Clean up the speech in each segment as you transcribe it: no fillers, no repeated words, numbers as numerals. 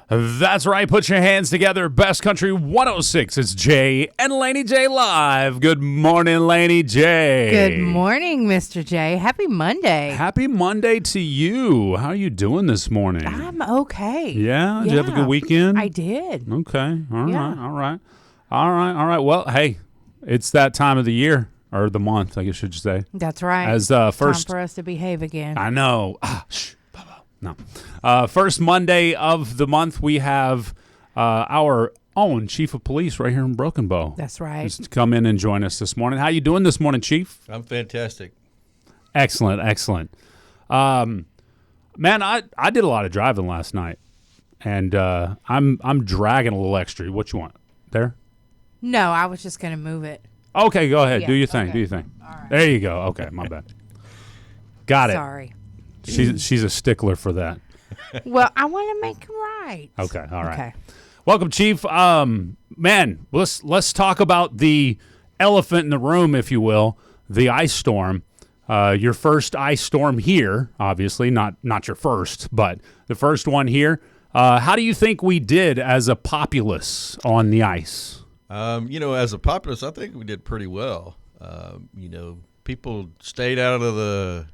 That's right. Put your hands together. Best Country 106. It's Jay and Laney J live. Good morning, Laney J. Good morning, Mr. J. Happy Monday. Happy Monday to you. How are you doing this morning? I'm okay. Yeah? Did you have a good weekend? I did. Okay. All right. Well, hey, it's that time of the year, or the month, I guess I should say. That's right. As first, time for us to behave again. I know. No. First Monday of the month, we have our own Chief of Police right here in Broken Bow. That's right. Just come in and join us this morning. How you doing this morning, Chief? I'm fantastic. Excellent. Man, I did a lot of driving last night, and I'm dragging a little extra. What you want? There? No, I was just going to move it. Okay, go ahead. Yeah, do your thing. okay. Do your thing. All right. There you go. Okay, my bad. Got it. Sorry. She's a stickler for that. Well, I want to make it right. Okay, all right. Okay. Welcome, Chief. Man, let's talk about the elephant in the room, if you will, the ice storm. Your first ice storm here, obviously, not your first, but the first one here. How do you think we did as a populace on the ice? As a populace, I think we did pretty well. People stayed out of the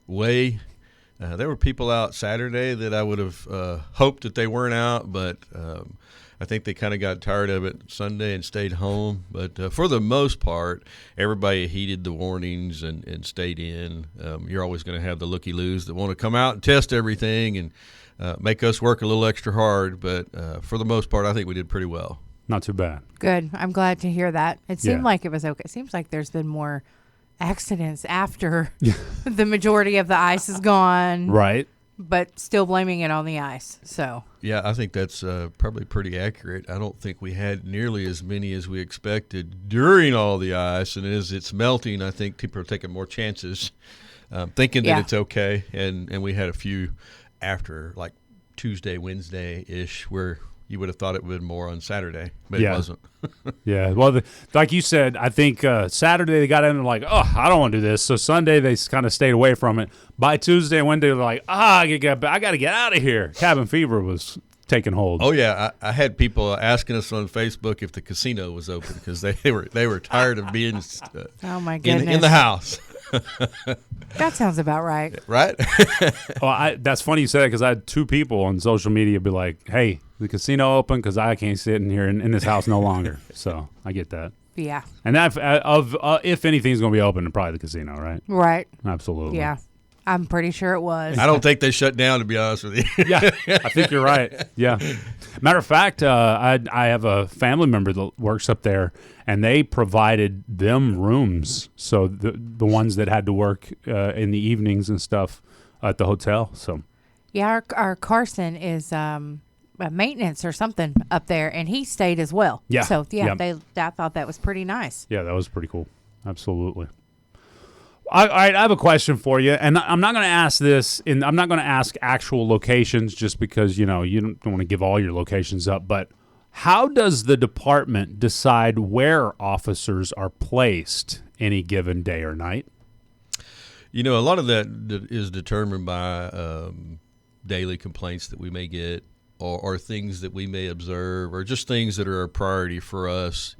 way. There were people out Saturday that I would have hoped that they weren't out, but I think they kind of got tired of it Sunday and stayed home. But for the most part, everybody heeded the warnings and stayed in. You're always going to have the looky-loos that want to come out and test everything and make us work a little extra hard. But for the most part, I think we did pretty well. Not too bad. Good. I'm glad to hear that. It seemed like it was okay. It seems like there's been more accidents after the majority of the ice is gone. Right. But still blaming it on the ice. So. Yeah, I think that's probably pretty accurate. I don't think we had nearly as many as we expected during all the ice. And as it's melting, I think people are taking more chances, thinking that it's okay. And we had a few after, like Tuesday, Wednesday-ish, where you would have thought it would have been more on Saturday, but it wasn't. Yeah. Well, like you said, I think Saturday they got in and like, oh, I don't want to do this. So Sunday they kind of stayed away from it. By Tuesday and Wednesday, they're like, I got to get out of here. Cabin fever was taking hold. Oh yeah, I had people asking us on Facebook if the casino was open because they were tired of being oh my goodness. in the house. That sounds about right. Right? Well, that's funny you said that because I had two people on social media be like, hey, the casino open because I can't sit in here in this house no longer. So I get that. Yeah. And that if anything's going to be open, probably the casino, right? Right. Absolutely. Yeah. I'm pretty sure it was. I don't think they shut down, to be honest with you. Yeah, I think you're right. Yeah. Matter of fact, I have a family member that works up there, and they provided them rooms. So the ones that had to work in the evenings and stuff at the hotel. So. Yeah, our Carson is maintenance or something up there, and he stayed as well. Yeah. So I thought that was pretty nice. Yeah, that was pretty cool. Absolutely. All right, I have a question for you, and I'm not going to ask this, and I'm not going to ask actual locations just because, you don't want to give all your locations up, but how does the department decide where officers are placed any given day or night? A lot of that is determined by daily complaints that we may get or things that we may observe or just things that are a priority for us.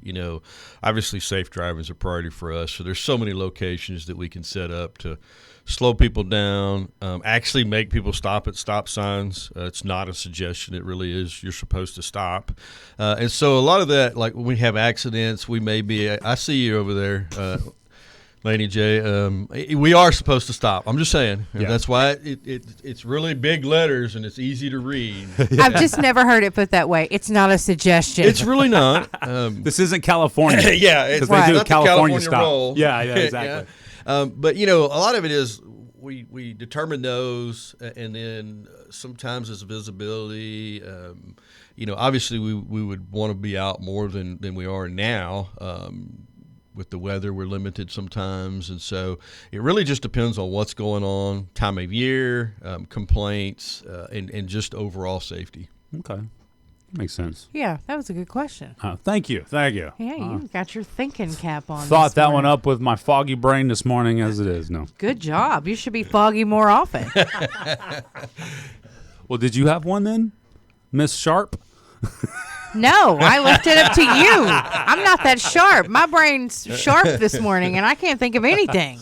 Obviously safe driving is a priority for us. So there's so many locations that we can set up to slow people down, actually make people stop at stop signs. It's not a suggestion. It really is. You're supposed to stop. And so a lot of that, like when we have accidents, we may be, I see you over there, Laney J, we are supposed to stop. I'm just saying. Yeah. That's why it's really big letters and it's easy to read. I've just never heard it put that way. It's not a suggestion. It's really not. This isn't California. Yeah, it's they do not California stop. Roll. Yeah, exactly. Yeah. But a lot of it is we determine those, and then sometimes it's visibility. Obviously we would want to be out more than we are now. With the weather, we're limited sometimes, and so it really just depends on what's going on, time of year, complaints, and just overall safety. Okay. Makes sense. Yeah, that was a good question. Thank you. Yeah, you got your thinking cap on. Thought that one up with my foggy brain this morning as it is. No. Good job. You should be foggy more often. Well, did you have one then, Miss Sharp? No, I left it up to you. I'm not that sharp. My brain's sharp this morning, and I can't think of anything.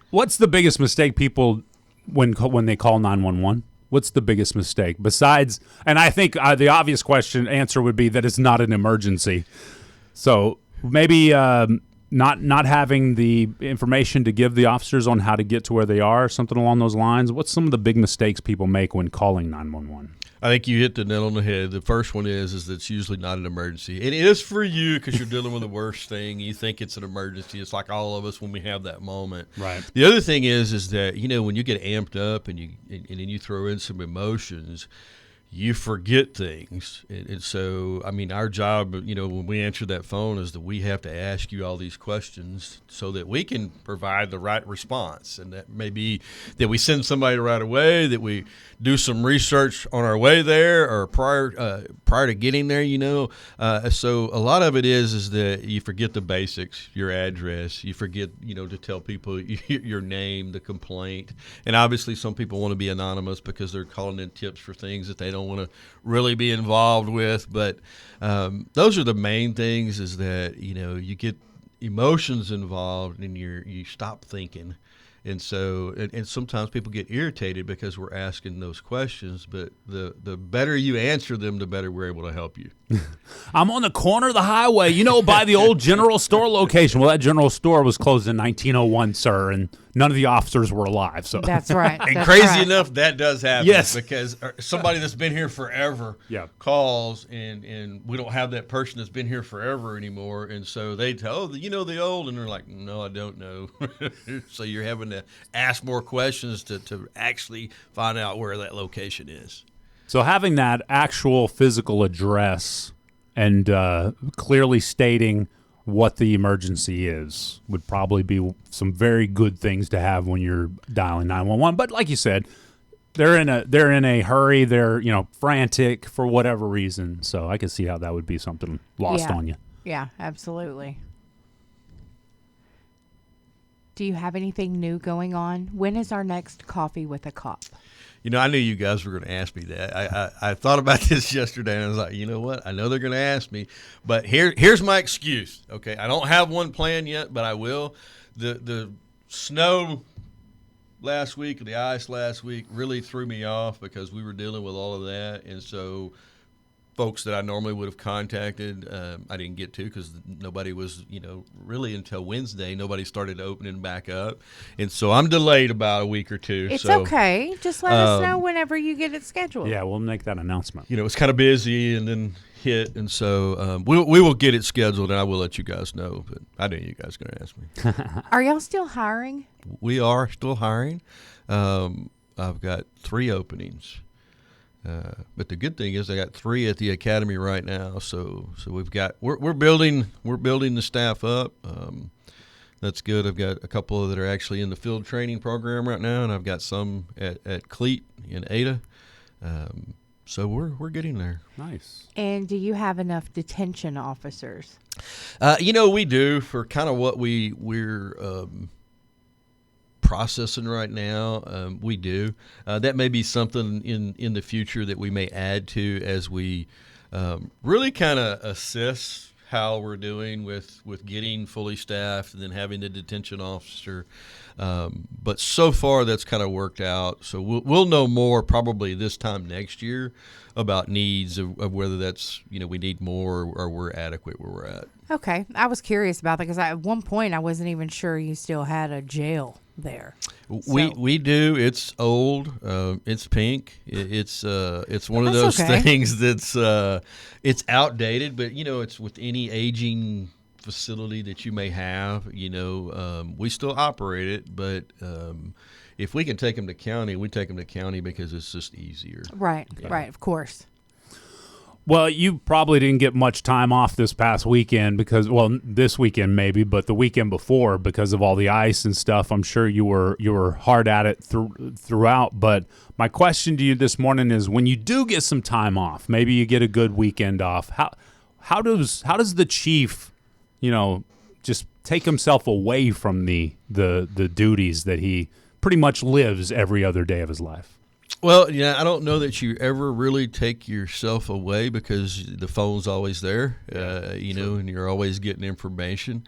What's the biggest mistake people when they call 911? What's the biggest mistake besides? And I think the obvious answer would be that it's not an emergency. So maybe not having the information to give the officers on how to get to where they are, something along those lines. What's some of the big mistakes people make when calling 911? I think you hit the nail on the head. The first one is that it's usually not an emergency. It is for you because you're dealing with the worst thing. You think it's an emergency. It's like all of us when we have that moment. Right. The other thing is that, when you get amped up and then you throw in some emotions, you forget things. And so, our job, when we answer that phone is that we have to ask you all these questions so that we can provide the right response. And that may be that we send somebody right away, that we do some research on our way there or prior to getting there, So a lot of it is that you forget the basics, your address. You forget, to tell people your name, the complaint. And obviously some people want to be anonymous because they're calling in tips for things that they don't want to really be involved with. But those are the main things is that, you get emotions involved and you stop thinking. And so, and sometimes people get irritated because we're asking those questions, but the better you answer them, the better we're able to help you. I'm on the corner of the highway, by the old general store location. Well, that general store was closed in 1901, sir, and none of the officers were alive. So that's right. And crazy enough, that does happen. Yes. Because somebody that's been here forever calls, and we don't have that person that's been here forever anymore. And so they tell, the old, and they're like, no, I don't know. So you're having to ask more questions to actually find out where that location is. So having that actual physical address and clearly stating what the emergency is would probably be some very good things to have when you're dialing 911. But like you said, they're in a hurry. They're frantic for whatever reason. So I can see how that would be something lost on you. Yeah, absolutely. Do you have anything new going on? When is our next Coffee with a Cop? I knew you guys were going to ask me that. I thought about this yesterday, and I was like, you know what? I know they're going to ask me, but here's my excuse. Okay, I don't have one planned yet, but I will. The snow last week, the ice last week, really threw me off because we were dealing with all of that, and so folks that I normally would have contacted, I didn't get to because nobody was, really until Wednesday, nobody started opening back up. And so I'm delayed about a week or two. It's okay. Just let us know whenever you get it scheduled. Yeah, we'll make that announcement. It's kind of busy and then hit. And so we will get it scheduled, and I will let you guys know. But I knew you guys were going to ask me. Are y'all still hiring? We are still hiring. I've got 3 openings. But the good thing is I got 3 at the academy right now, so we're building the staff up. That's good. I've got a couple that are actually in the field training program right now, and I've got some at Cleat in Ada. So we're getting there. Nice. And do you have enough detention officers? We do for kind of what we're processing right now. We do. That may be something in the future that we may add to as we really kind of assess how we're doing with getting fully staffed and then having the detention officer. But so far that's kind of worked out. So we'll know more probably this time next year about needs of whether that's, we need more or we're adequate where we're at. Okay. I was curious about that because at one point I wasn't even sure you still had a jail there. We do. It's old. It's pink. It's one of those things that's it's outdated, but it's with any aging facility that you may have. We still operate it, but if we can take them to county, we take them to county because it's just easier. Right. Right. Of course. Well, you probably didn't get much time off this past weekend this weekend maybe, but the weekend before because of all the ice and stuff. I'm sure you were hard at it throughout. But my question to you this morning is, when you do get some time off, maybe you get a good weekend off. How does the chief, just take himself away from the duties that he pretty much lives every other day of his life? Well, yeah, I don't know that you ever really take yourself away because the phone's always there, and you're always getting information.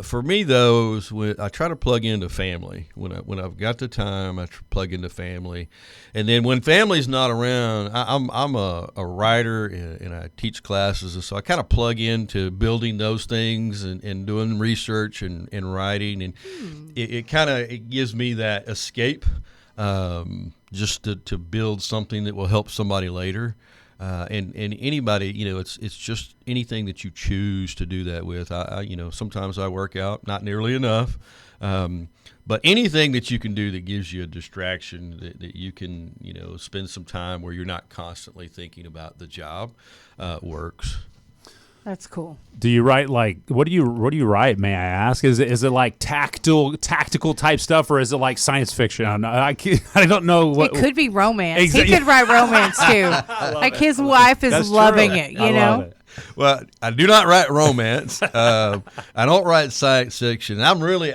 For me, though, is when I try to plug into family. When I've got the time, I plug into family, and then when family's not around, I'm a writer and I teach classes, and so I kind of plug into building those things and doing research and writing, and it kind of gives me that escape. Just to build something that will help somebody later, and anybody, it's just anything that you choose to do that with. I sometimes I work out, not nearly enough, but anything that you can do that gives you a distraction that you can spend some time where you're not constantly thinking about the job works. That's cool. Do you write what do you write? May I ask? Is it like tactical type stuff, or is it like science fiction? I don't know. What, it could be romance. Exactly. He could write romance too. Like his wife is That's loving true. it. You know. It. Well, I do not write romance. I don't write science fiction. I'm really,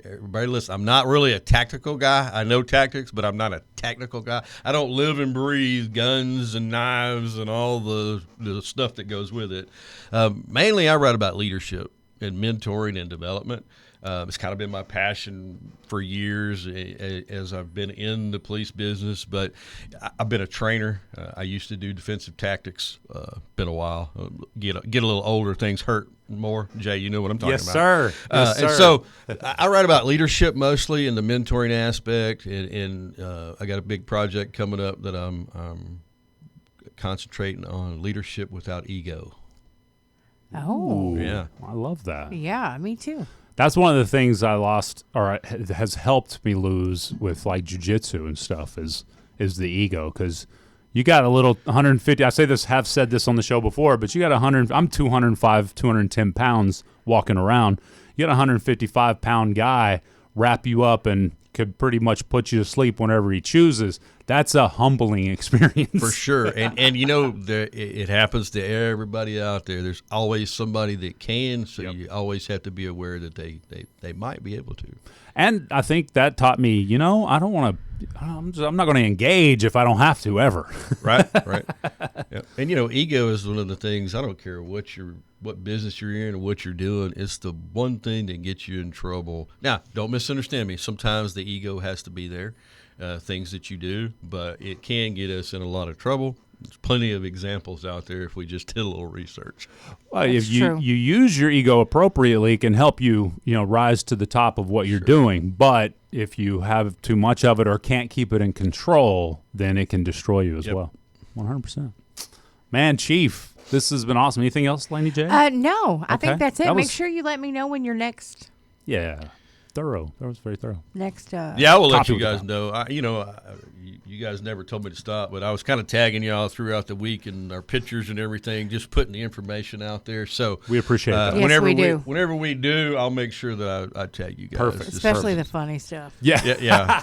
everybody listen, I'm not really a tactical guy. I know tactics, but I'm not a technical guy. I don't live and breathe guns and knives and all the stuff that goes with it. Mainly, I write about leadership and mentoring and development. It's kind of been my passion for years as I've been in the police business, but I've been a trainer. I used to do defensive tactics. Been a while. Get a little older, things hurt more. Jay, you know what I'm talking about. Sir. Yes, sir. And so I write about leadership mostly in the mentoring aspect, and I got a big project coming up that I'm concentrating on leadership without ego. Oh. Yeah. I love that. Yeah, me too. That's one of the things I lost, or has helped me lose with like jiu-jitsu and stuff is the ego, because you got a little 150. I have said this on the show before, but you got 100. I'm 205, 210 pounds walking around. You got a 155-pound guy wrap you up and could pretty much put you to sleep whenever he chooses. That's a humbling experience. For sure. And it happens to everybody out there. There's always somebody that can, so you always have to be aware that they might be able to. And I think that taught me, I'm not going to engage if I don't have to ever. Right. Yep. And, ego is one of the things, I don't care what business you're in or what you're doing, it's the one thing that gets you in trouble. Now, don't misunderstand me. Sometimes the ego has to be there, things that you do, but it can get us in a lot of trouble. There's plenty of examples out there if we just did a little research. Well, if you use your ego appropriately, it can help you, rise to the top of what you're doing. But if you have too much of it or can't keep it in control, then it can destroy you as well. 100%. Man, Chief, this has been awesome. Anything else, Laney J? No, I think that's it. Make sure you let me know when you're next. Yeah. Thorough. That was very thorough. Next. Yeah, I will let you guys know. You guys never told me to stop, but I was kind of tagging y'all throughout the week and our pictures and everything, just putting the information out there. So we appreciate that. Yes, we do. Whenever we do, I'll make sure that I tag you guys. Perfect. Especially the funny stuff. Yeah.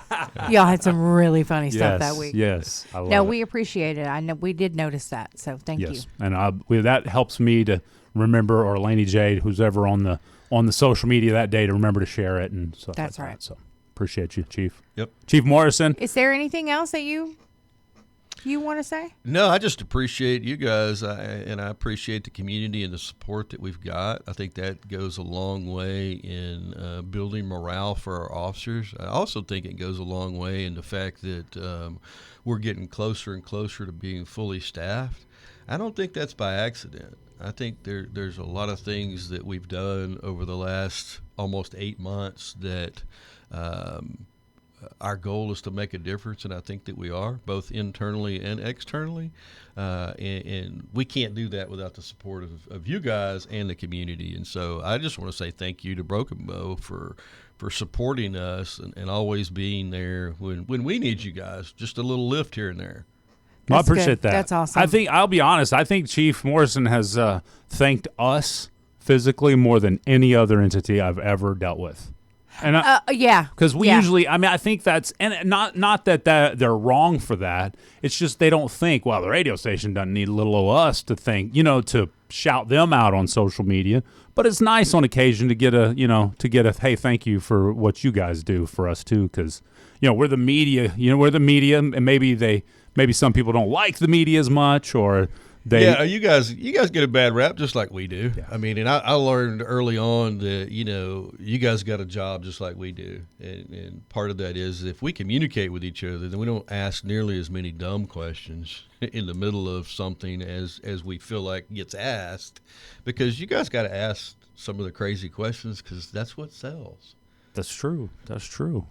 Y'all had some really funny stuff that week. Yes. I love it. We appreciate it. I know we did notice that, so thank you. And that helps me to remember, or Laney J, who's ever on the social media that day, to remember to share it and stuff. That's like right. That. So appreciate you, Chief. Yep. Chief Morrison. Is there anything else that you want to say? No, I just appreciate you guys, and I appreciate the community and the support that we've got. I think that goes a long way in building morale for our officers. I also think it goes a long way in the fact that we're getting closer and closer to being fully staffed. I don't think that's by accident. I think there's a lot of things that we've done over the last almost 8 months that our goal is to make a difference, and I think that we are, both internally and externally. And we can't do that without the support of you guys and the community. And so I just want to say thank you to Broken Bow for supporting us and always being there when we need you guys, just a little lift here and there. Well, I appreciate that. That's awesome. I'll be honest, I think Chief Morrison has thanked us physically more than any other entity I've ever dealt with. And yeah, because we usually, I mean, I think that's, and not that they're wrong for that. It's just they don't think, well, the radio station doesn't need little old us to think, to shout them out on social media. But it's nice on occasion to get a, hey, thank you for what you guys do for us too, because we're the media. And maybe some people don't like the media as much, or you guys get a bad rap just like we do. Yeah. I mean, and I learned early on that you guys got a job just like we do, and part of that is if we communicate with each other, then we don't ask nearly as many dumb questions in the middle of something as we feel like gets asked, because you guys got to ask some of the crazy questions because that's what sells. That's true.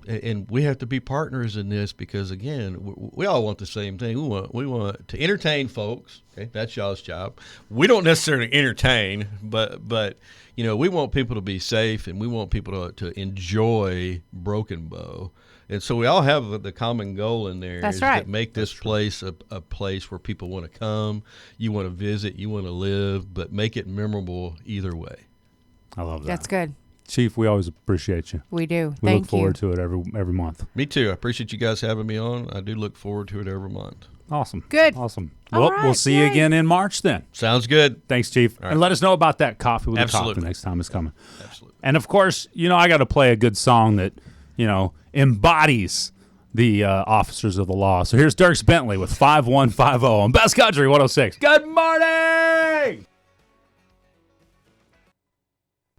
And we have to be partners in this because, again, we all want the same thing. We want to entertain folks. Okay, that's y'all's job. We don't necessarily entertain, but we want people to be safe, and we want people to enjoy Broken Bow. And so we all have the common goal in there. That's right. To make this place a place where people want to come, you want to visit, you want to live, but make it memorable either way. I love that. That's good. Chief, we always appreciate you. We do. We look forward to it every month. Me too. I appreciate you guys having me on. I do look forward to it every month. Awesome. Good. Awesome. All right, we'll see you again in March then. Sounds good. Thanks, Chief. Right. And let us know about that coffee with Absolutely. the coffee next time it's coming. Absolutely. And, of course, I got to play a good song that, embodies the officers of the law. So here's Dierks Bentley with 5150 on Best Country 106. Good morning!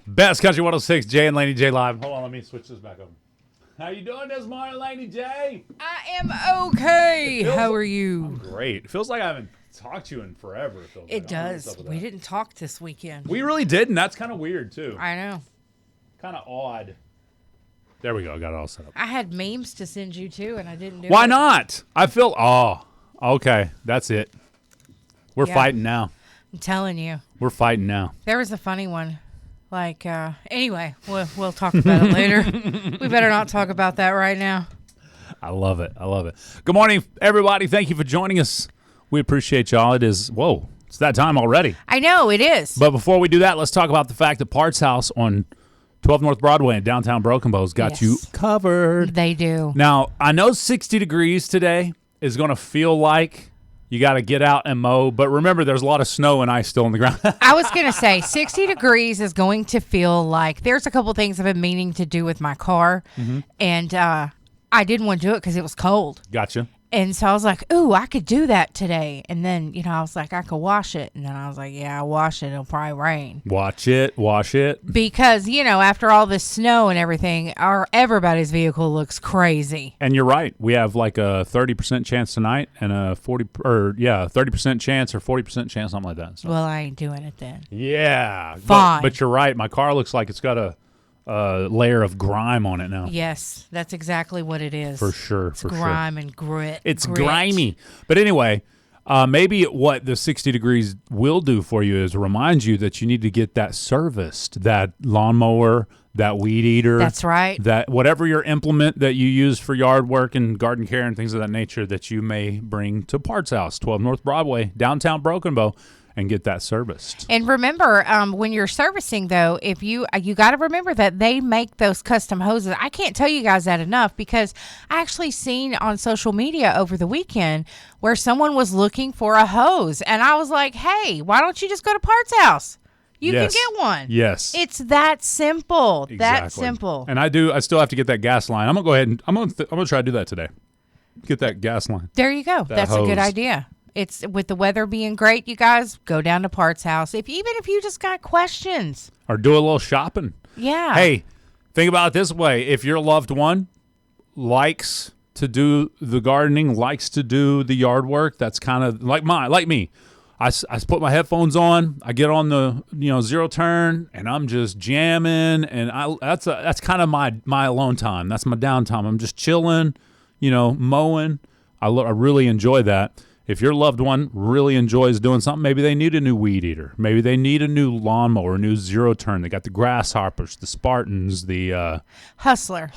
Best Country 106, Jay and Laney J live. Hold on, let me switch this back over. How you doing this morning, Laney J? I am okay. How are you? I'm great. It feels like I haven't talked to you in forever. It does. We didn't talk this weekend. We really didn't. That's kind of weird, too. I know. Kind of odd. There we go. I got it all set up. I had memes to send you, too, and I didn't do it. Why not? I feel, okay. That's it. We're fighting now. I'm telling you. We're fighting now. There was a funny one. Anyway, we'll talk about it later. We better not talk about that right now. I love it. Good morning, everybody. Thank you for joining us. We appreciate y'all. It's that time already. I know, it is. But before we do that, let's talk about the fact that Parts House on 12 North Broadway in downtown Broken Bow's got you covered. They do. Now, I know 60 degrees today is going to feel like you got to get out and mow, but remember, there's a lot of snow and ice still on the ground. I was going to say 60 degrees is going to feel like there's a couple things I've been meaning to do with my car, and I didn't want to do it because it was cold. Gotcha. And so I was like, ooh, I could do that today. And then, I was like, I could wash it. And then I was like, yeah, I'll wash it. It'll probably rain. Wash it. Because, after all this snow and everything, everybody's vehicle looks crazy. And you're right. We have like a 30% chance tonight and a 30% chance or 40% chance, something like that. So. Well, I ain't doing it then. Yeah. Fine. But you're right. My car looks like it's got a layer of grime on it now. Yes, that's exactly what it is. For sure. It's grime and grit. It's grimy. But anyway, maybe what the 60 degrees will do for you is remind you that you need to get that serviced, that lawnmower, that weed eater. That's right. That whatever your implement that you use for yard work and garden care and things of that nature that you may bring to Parts House, 12 North Broadway, downtown Broken Bow, and get that serviced. And remember, when you're servicing, though, if you got to remember that they make those custom hoses. I can't tell you guys that enough because I actually seen on social media over the weekend where someone was looking for a hose. And I was like, hey, why don't you just go to Parts House? You can get one. Yes. It's that simple. Exactly. That simple. And I still have to get that gas line. I'm going to go ahead and I'm going to try to do that today. Get that gas line. There you go. That's hose. A good idea. It's with the weather being great, you guys go down to Parts House. Even if you just got questions or do a little shopping. Yeah. Hey, think about it this way: if your loved one likes to do the gardening, likes to do the yard work, that's kind of like me. I put my headphones on, I get on the zero turn, and I'm just jamming, and that's kind of my alone time. That's my downtime. I'm just chilling, mowing. I really enjoy that. If your loved one really enjoys doing something, maybe they need a new weed eater. Maybe they need a new lawnmower, a new zero turn. They got the grasshoppers, the Spartans, the Hustler,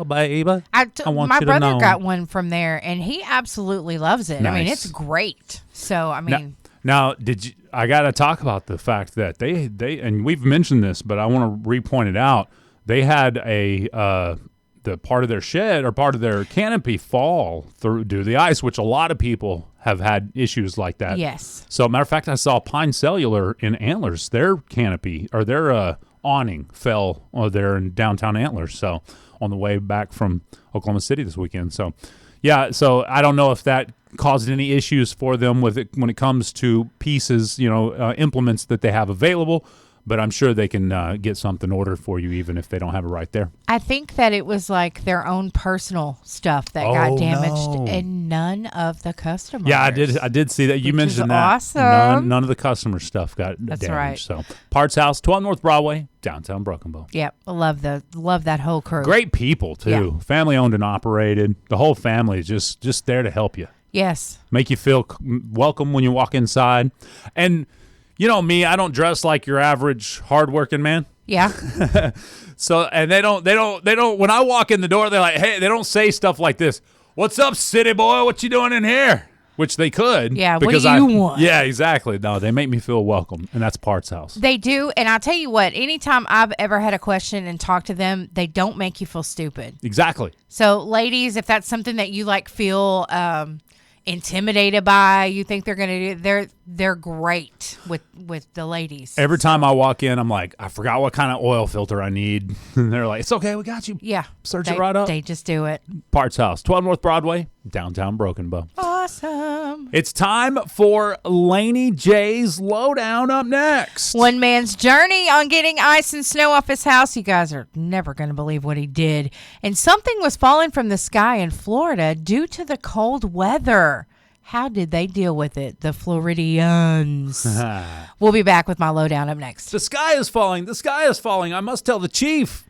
baby. My brother got one from there, and he absolutely loves it. Nice. I mean, it's great. So, I mean. Now, I got to talk about the fact that they and we've mentioned this, but I want to re-point it out, they had the part of their shed or part of their canopy fall through due to the ice, which a lot of people have had issues like that. Yes. So, matter of fact, I saw Pine Cellular in Antlers. Their canopy or their awning fell there in downtown Antlers. So, on the way back from Oklahoma City this weekend. So, yeah. So, I don't know if that caused any issues for them with it when it comes to pieces, implements that they have available. But I'm sure they can get something ordered for you even if they don't have it right there. I think that it was like their own personal stuff that got damaged, no. and none of the customers. Yeah, I did see that. You mentioned that. Awesome. None of the customer stuff got That's damaged. right. So, Parts House, 12 North Broadway, downtown Broken Bow. Yep, I love that whole crew. Great people too. Yeah. Family owned and operated. The whole family is just there to help you. Yes. Make you feel welcome when you walk inside. And you know me, I don't dress like your average hardworking man. Yeah. So, and they don't, when I walk in the door, they're like, hey, they don't say stuff like this. What's up, city boy? What you doing in here? Which they could. Yeah, what do you want? Yeah, exactly. No, they make me feel welcome, and that's Parts House. They do, and I'll tell you what, anytime I've ever had a question and talked to them, they don't make you feel stupid. Exactly. So, ladies, if that's something that you feel intimidated by, you think they're going to do, they're great with the ladies. Every time I walk in, I'm like, I forgot what kind of oil filter I need. And they're like, it's okay, we got you. Yeah. Search it right up. They just do it. Parts House, 12 North Broadway, downtown Broken Bow. Awesome. It's time for Laney J's Lowdown up next. One man's journey on getting ice and snow off his house. You guys are never going to believe what he did. And something was falling from the sky in Florida due to the cold weather. How did they deal with it, the Floridians? We'll be back with my lowdown up next. The sky is falling. The sky is falling. I must tell the chief.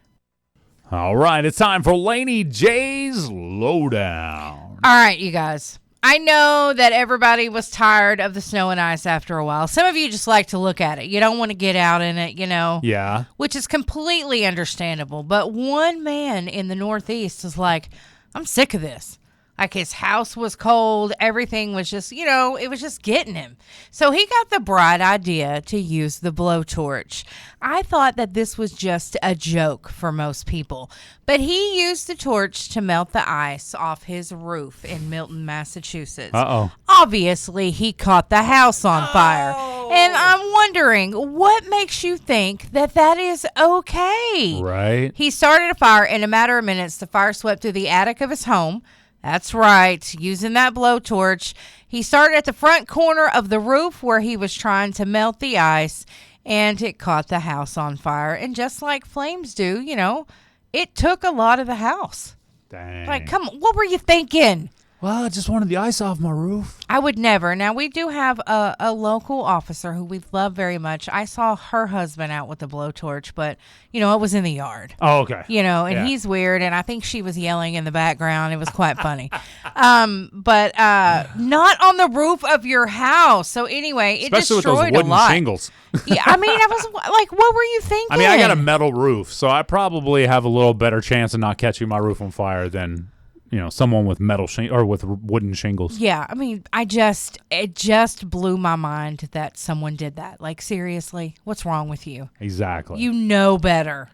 All right, it's time for Laney J's Lowdown. All right, you guys. I know that everybody was tired of the snow and ice after a while. Some of you just like to look at it. You don't want to get out in it, Yeah. which is completely understandable. But one man in the Northeast is like, I'm sick of this. Like, his house was cold. Everything was just, it was just getting him. So he got the bright idea to use the blowtorch. I thought that this was just a joke for most people. But he used the torch to melt the ice off his roof in Milton, Massachusetts. Uh-oh. Obviously, he caught the house on fire. And I'm wondering, what makes you think that is okay? Right. He started a fire. In a matter of minutes, the fire swept through the attic of his home. That's right, using that blowtorch. He started at the front corner of the roof where he was trying to melt the ice, and it caught the house on fire. And just like flames do, it took a lot of the house. Dang. Like, come on, what were you thinking? Well, I just wanted the ice off my roof. I would never. Now, we do have a local officer who we love very much. I saw her husband out with the blowtorch, but, it was in the yard. Oh, okay. And Yeah. he's weird, and I think she was yelling in the background. It was quite funny. But not on the roof of your house. So anyway, it Especially with those destroyed a wooden lot. shingles. Yeah, I mean, I was like, what were you thinking? I mean, I got a metal roof, so I probably have a little better chance of not catching my roof on fire than someone with metal or with wooden shingles. Yeah, I mean, it just blew my mind that someone did that. Like, seriously, what's wrong with you? Exactly. You know better.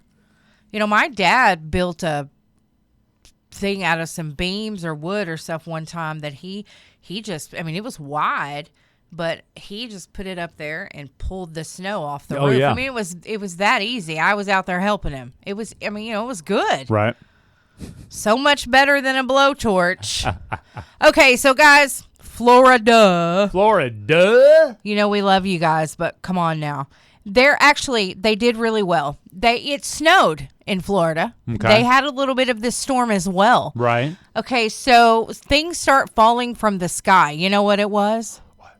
My dad built a thing out of some beams or wood or stuff one time that he just, it was wide, but he just put it up there and pulled the snow off the roof. Yeah. I mean, it was that easy. I was out there helping him. It was, it was good. Right. So much better than a blowtorch. Okay, so guys, Florida. We love you guys, but come on now. They did really well. It snowed in Florida. Okay. They had a little bit of this storm as well. Right. Okay, so things start falling from the sky. You know what it was? What?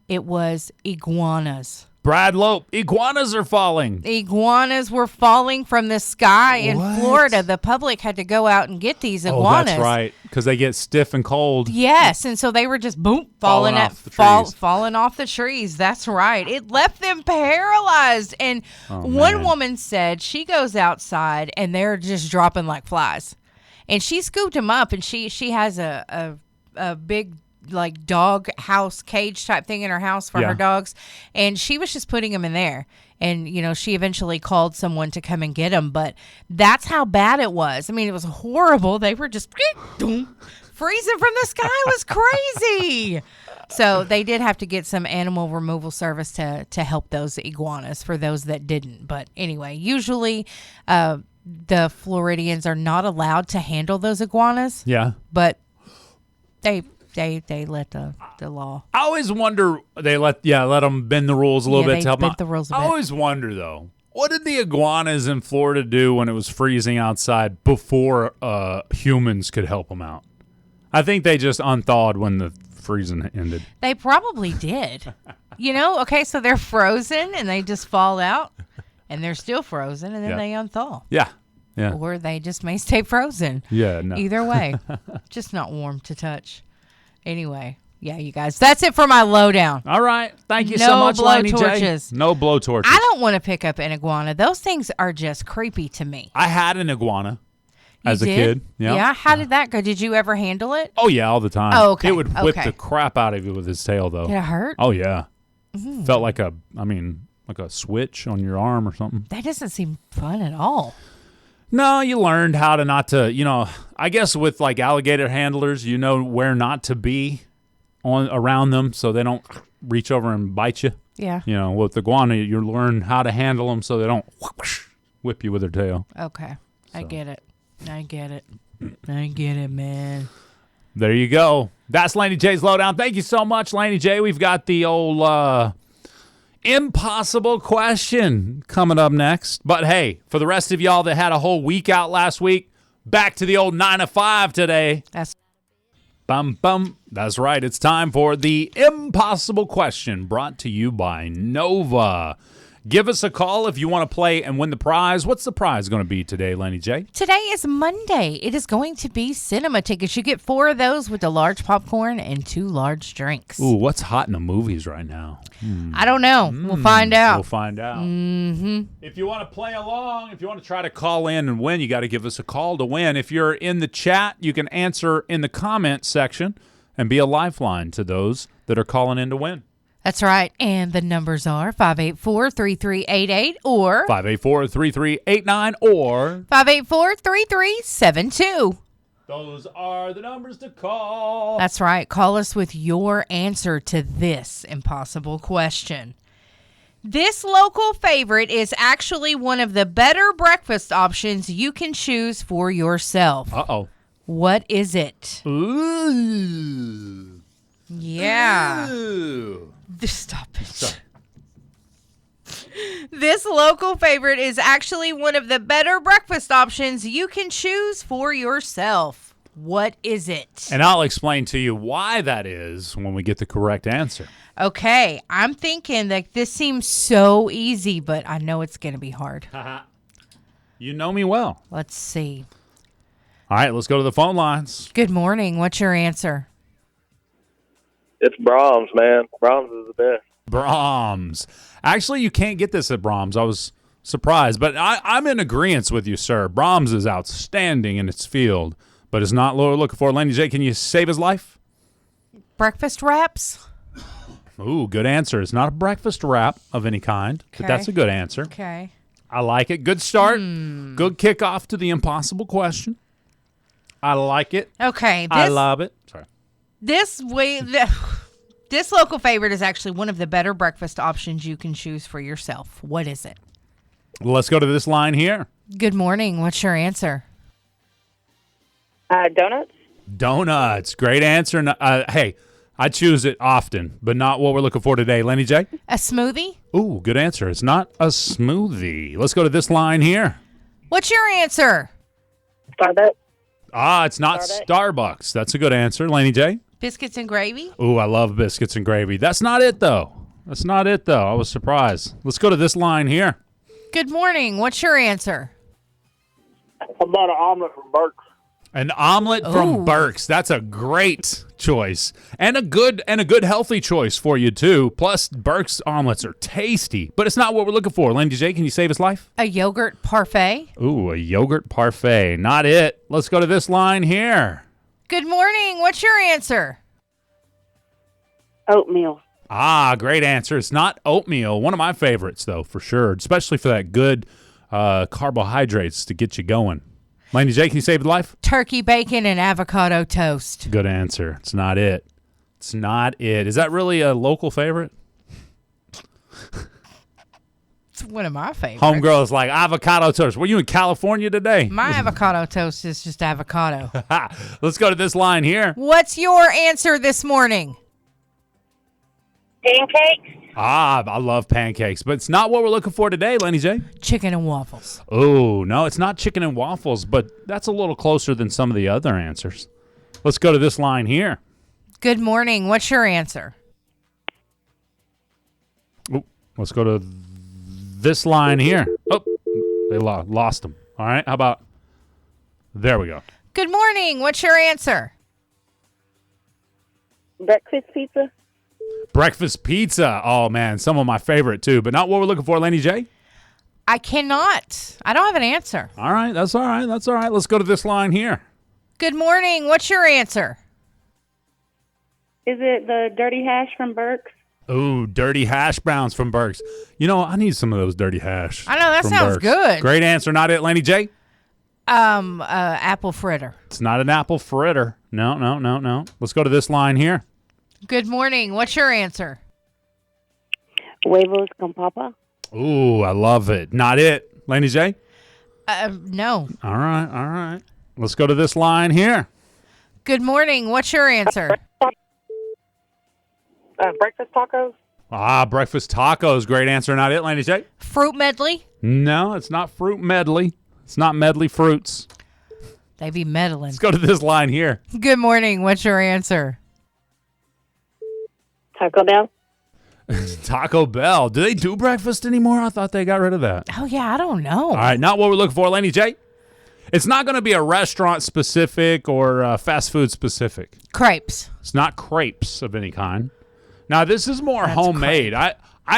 It was iguanas. Brad Lope, iguanas are falling. Iguanas were falling from the sky in What? Florida. The public had to go out and get these iguanas. Oh, that's right, because they get stiff and cold. Yes, and so they were just falling off the trees. That's right. It left them paralyzed. And one woman said she goes outside and they're just dropping like flies. And she scooped them up, and she has a big like dog house cage type thing in her house for Yeah. her dogs, and she was just putting them in there. And she eventually called someone to come and get them, but that's how bad it was. I mean, it was horrible. They were just freezing from the sky. It was crazy. So they did have to get some animal removal service to help those iguanas for those that didn't. But anyway, usually the Floridians are not allowed to handle those iguanas. Yeah. But they let the law. I always wonder, they let them bend the rules a little bit they to help bent out. the rules a I bit. always wonder, though, what did the iguanas in Florida do when it was freezing outside before humans could help them out? I think they just unthawed when the freezing ended. They probably did. Okay, so they're frozen and they just fall out and they're still frozen and then Yeah. they unthaw. Yeah. Yeah. Or they just may stay frozen. Yeah. No. Either way, just not warm to touch. Anyway, yeah, you guys, that's it for my lowdown. All right. Thank you No so much, Laney J. blowtorches. No blowtorches. I don't want to pick up an iguana. Those things are just creepy to me. I had an iguana as You a did? kid. Yeah. Yeah. How did that go? Did you ever handle it? Oh, yeah, all the time. Oh, okay. It would whip Okay. the crap out of you with his tail, though. Did it hurt? Oh, yeah. Felt like a switch on your arm or something. That doesn't seem fun at all. No, you learned how to not to, I guess with like alligator handlers, where not to be around them so they don't reach over and bite you. Yeah. With the iguana, you learn how to handle them so they don't whip you with their tail. Okay. I get it. I get it, man. There you go. That's Laney J's Lowdown. Thank you so much, Laney J. We've got the old impossible question coming up next. But hey, for the rest of y'all that had a whole week out last week, back to the old 9 to 5 today. Bum, bum. That's right. It's time for the impossible question brought to you by Nova. Give us a call if you want to play and win the prize. What's the prize going to be today, Laney J? Today is Monday. It is going to be cinema tickets. You get 4 of those with a large popcorn and 2 large drinks. Ooh, what's hot in the movies right now? I don't know. We'll find out. We'll find out. Mm-hmm. If you want to play along, if you want to try to call in and win, you got to give us a call to win. If you're in the chat, you can answer in the comment section and be a lifeline to those that are calling in to win. That's right. And the numbers are 584-3388 or 584-3389 or 584-3372. Those are the numbers to call. That's right. Call us with your answer to this impossible question. This local favorite is actually one of the better breakfast options you can choose for yourself. Uh-oh. What is it? Ooh. Yeah. Ooh. Stop it. This local favorite is actually one of the better breakfast options you can choose for yourself. What is it? And I'll explain to you why that is when we get the correct answer. Okay, I'm thinking that this seems so easy, but I know it's going to be hard. You know me well. Let's see. All right, let's go to the phone lines. Good morning. What's your answer? It's Brahms, man. Brahms is the best. Brahms. Actually, you can't get this at Brahms. I was surprised, but I'm in agreement with you, sir. Brahms is outstanding in its field, but it's not what we're looking for. Laney J, can you save his life? Breakfast wraps? Ooh, good answer. It's not a breakfast wrap of any kind, but Okay. that's a good answer. Okay. I like it. Good start. Good kickoff to the impossible question. I like it. Okay. I love it. Sorry. This local favorite is actually one of the better breakfast options you can choose for yourself. What is it? Let's go to this line here. Good morning. What's your answer? Donuts. Donuts. Great answer. Hey, I choose it often, but not what we're looking for today. Lenny J? A smoothie? Ooh, good answer. It's not a smoothie. Let's go to this line here. What's your answer? Starbucks. It's not Starbucks. That's a good answer. Lenny J? Biscuits and gravy? Ooh, I love biscuits and gravy. That's not it, though. I was surprised. Let's go to this line here. Good morning. What's your answer? How about an omelet from Burke's? An omelet from Ooh. Burke's. That's a great choice. And a good healthy choice for you, too. Plus, Burke's omelets are tasty. But it's not what we're looking for. Lenny J, can you save his life? A yogurt parfait? Ooh, a yogurt parfait. Not it. Let's go to this line here. Good morning. What's your answer? Oatmeal. Ah, great answer. It's not oatmeal. One of my favorites, though, for sure, especially for that good carbohydrates to get you going. Laney J, can you save your life? Turkey bacon and avocado toast. Good answer. It's not it. It's not it. Is that really a local favorite? It's one of my favorites. Homegirl is like avocado toast. Were you in California today? My avocado toast is just avocado. Let's go to this line here. What's your answer this morning? Pancakes. Ah, I love pancakes, but it's not what we're looking for today, Laney J. Chicken and waffles. Oh, no, it's not chicken and waffles, but that's a little closer than some of the other answers. Let's go to this line here. Good morning. What's your answer? Oh, let's go to this line here. Oh, they lost them. All right, how about there we go. Good morning. What's your answer? Breakfast pizza. Breakfast pizza. Oh, man, some of my favorite, too, but not what we're looking for, Laney J. I cannot. I don't have an answer. All right, that's all right. That's all right. Let's go to this line here. Good morning. What's your answer? Is it the dirty hash from Burke's? Ooh, dirty hash browns from Burke's. You know, I need some of those dirty hash. I know, that from sounds Burke's. good. Great answer. Not it, Laney J? Apple fritter. It's not an apple fritter. No. Let's go to this line here. Good morning. What's your answer? Huevos con papa. Ooh, I love it. Not it, Laney J? No. All right. Let's go to this line here. Good morning. What's your answer? Breakfast tacos. Ah, breakfast tacos. Great answer. Not it, Laney J? Fruit medley. No, it's not fruit medley. It's not medley fruits. They be meddling. Let's go to this line here. Good morning. What's your answer? Taco Bell. Taco Bell. Do they do breakfast anymore? I thought they got rid of that. Oh, yeah, I don't know. All right, not what we're looking for, Laney J. It's not going to be a restaurant specific or fast food specific. Crepes. It's not crepes of any kind. Now, this is more homemade. I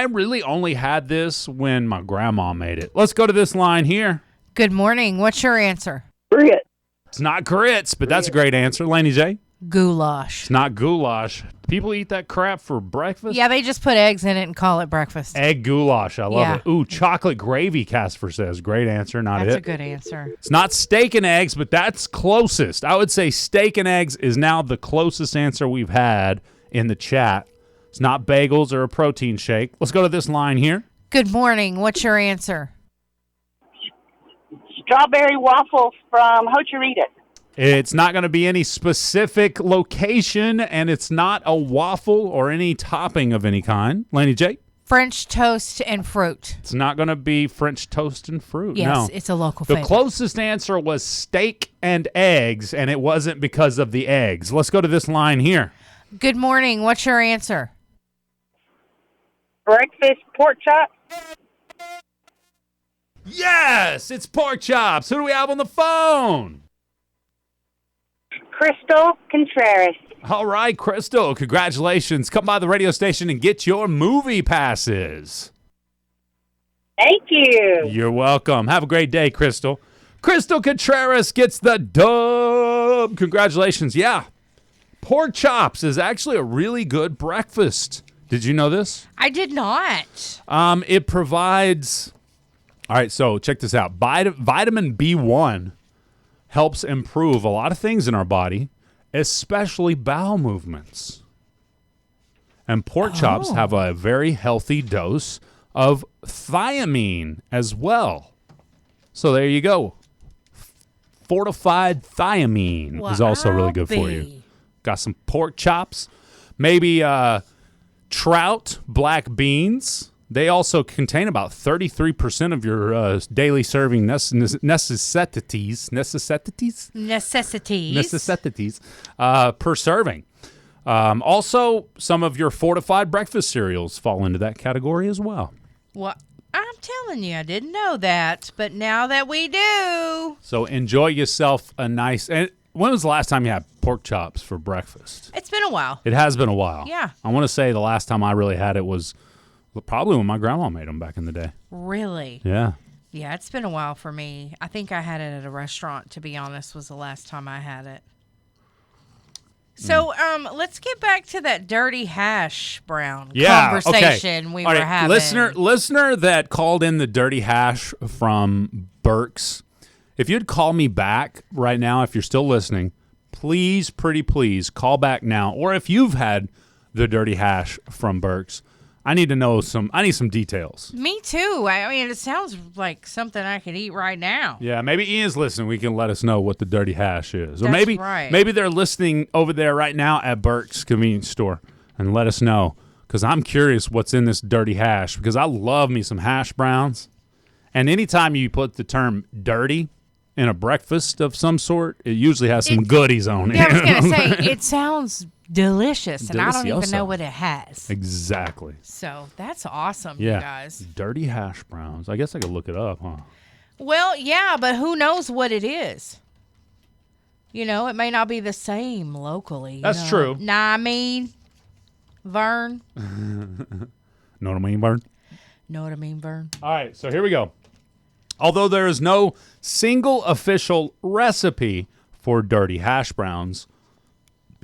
really only had this when my grandma made it. Let's go to this line here. Good morning. What's your answer? Grits. It's not grits, but that's a great answer, Laney J. Goulash. It's not goulash. People eat that crap for breakfast? Yeah, they just put eggs in it and call it breakfast. Egg goulash. I love it. Ooh, chocolate gravy, Casper says. Great answer. Not That's it. a good answer. It's not steak and eggs, but that's closest. I would say steak and eggs is now the closest answer we've had in the chat. It's not bagels or a protein shake. Let's go to this line here. Good morning. What's your answer? Strawberry waffles from Ho-Churita. It's not going to be any specific location, and it's not a waffle or any topping of any kind. Laney J? French toast and fruit. It's not going to be French toast and fruit. Yes, No. it's a local The favorite. closest answer was steak and eggs, and it wasn't because of the eggs. Let's go to this line here. Good morning. What's your answer? Breakfast pork chop. Yes, it's pork chops. Who do we have on the phone? Crystal Contreras. All right, Crystal, congratulations. Come by the radio station and get your movie passes. Thank you. You're welcome. Have a great day, Crystal. Crystal Contreras gets the dub. Congratulations. Yeah, pork chops is actually a really good breakfast. Did you know this? I did not. It provides... All right, so check this out. Vitamin B1 helps improve a lot of things in our body, especially bowel movements. And pork chops have a very healthy dose of thiamine as well. So there you go. Fortified thiamine is also really good for you. Got some pork chops, maybe trout, black beans. They also contain about 33% of your daily serving necessities per serving. Also, some of your fortified breakfast cereals fall into that category as well. Well, I'm telling you, I didn't know that, but now that we do. So enjoy yourself a nice... And when was the last time you had pork chops for breakfast? It's been a while. It has been a while. Yeah. I want to say the last time I really had it was probably when my grandma made them back in the day. Really? Yeah. Yeah, it's been a while for me. I think I had it at a restaurant, to be honest, was the last time I had it. So, let's get back to that dirty hash brown Yeah, conversation okay. we All were right, having. Listener that called in the dirty hash from Burke's, if you'd call me back right now, if you're still listening, please, pretty please, call back now. Or if you've had the dirty hash from Burke's, I need some details. Me too. I mean, it sounds like something I could eat right now. Yeah, maybe Ian's listening. We can let us know what the dirty hash is. Or That's maybe right. maybe they're listening over there right now at Burke's convenience store and let us know, because I'm curious what's in this dirty hash, because I love me some hash browns. And anytime you put the term dirty in a breakfast of some sort, it usually has some goodies on it. Yeah, I was going to say, it sounds delicious, and I don't even Delicioso. know what it has. Exactly. So that's awesome, Yeah. you guys. Dirty hash browns. I guess I could look it up, huh? Well, yeah, but who knows what it is? You know, it may not be the same locally. you That's know. true. Nah, I mean, Vern. Know what I mean, Bird? Know what I mean, Vern? All right, so here we go. Although there is no single official recipe for dirty hash browns,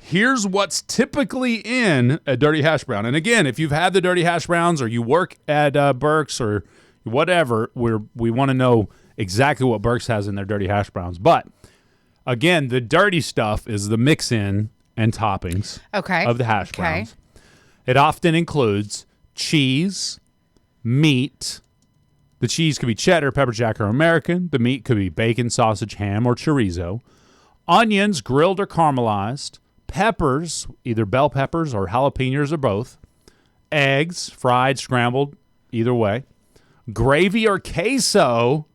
here's what's typically in a dirty hash brown. And again, if you've had the dirty hash browns or you work at Burke's or whatever, we want to know exactly what Burke's has in their dirty hash browns. But again, the dirty stuff is the mix-in and toppings of the hash browns. It often includes cheese, meat. The cheese could be cheddar, pepper jack, or American. The meat could be bacon, sausage, ham, or chorizo. Onions, grilled or caramelized. Peppers, either bell peppers or jalapenos or both. Eggs, fried, scrambled, either way. Gravy or queso.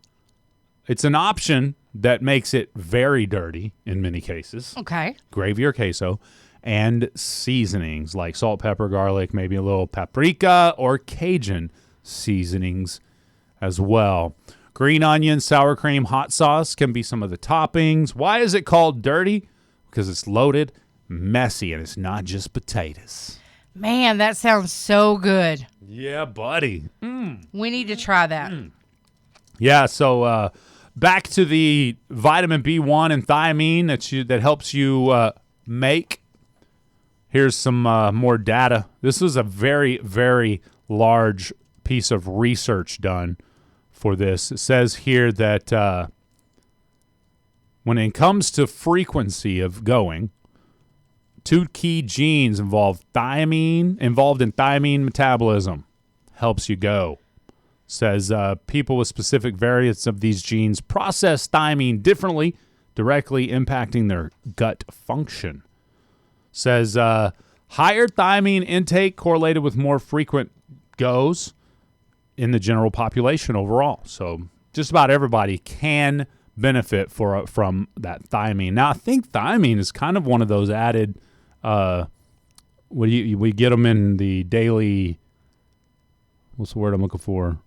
It's an option that makes it very dirty in many cases. Okay. Gravy or queso. And seasonings like salt, pepper, garlic, maybe a little paprika or Cajun seasonings as well. Green onion, sour cream, hot sauce can be some of the toppings. Why is it called dirty? Because it's loaded, messy, and it's not just potatoes. Man, that sounds so good. Yeah, buddy. We need to try that. Yeah, so back to the vitamin B1 and thiamine that helps you make. Here's some more data. This was a very, very large piece of research done for this. It says here that when it comes to frequency of going, two key genes involved in thiamine metabolism. Helps you go. Says people with specific variants of these genes process thiamine differently, directly impacting their gut function. Says higher thiamine intake correlated with more frequent goes in the general population overall. So just about everybody can benefit from that thiamine. Now, I think thiamine is kind of one of those added. We get them in the daily. What's the word I'm looking for?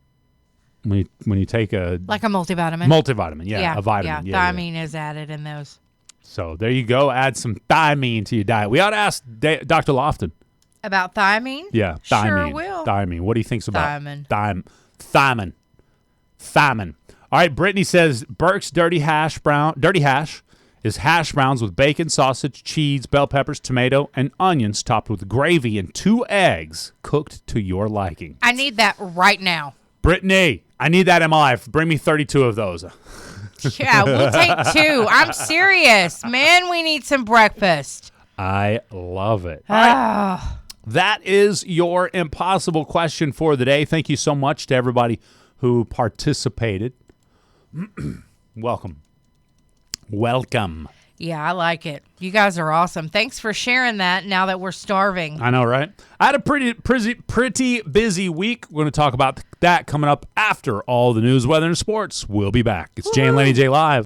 When you take a Like a multivitamin. multivitamin, a vitamin. Yeah, thiamine is added in those. So there you go. Add some thiamine to your diet. We ought to ask Dr. Lofton. About thiamine? Yeah, thiamine. Sure will. Thiamine. What do you think's about Thiamine. Thiamine. All right, Brittany says Burke's dirty hash is hash browns with bacon, sausage, cheese, bell peppers, tomato, and onions topped with gravy and 2 eggs cooked to your liking. I need that right now. Brittany, I need that in my life. Bring me 32 of those. Yeah, we'll take 2. I'm serious. Man, we need some breakfast. I love it. All right. Oh. That is your impossible question for the day. Thank you so much to everybody who participated. Welcome. Yeah, I like it. You guys are awesome. Thanks for sharing that now that we're starving. I know, right? I had a pretty busy week. We're going to talk about that coming up after all the news, weather, and sports. We'll be back. It's Jay Laney J Live.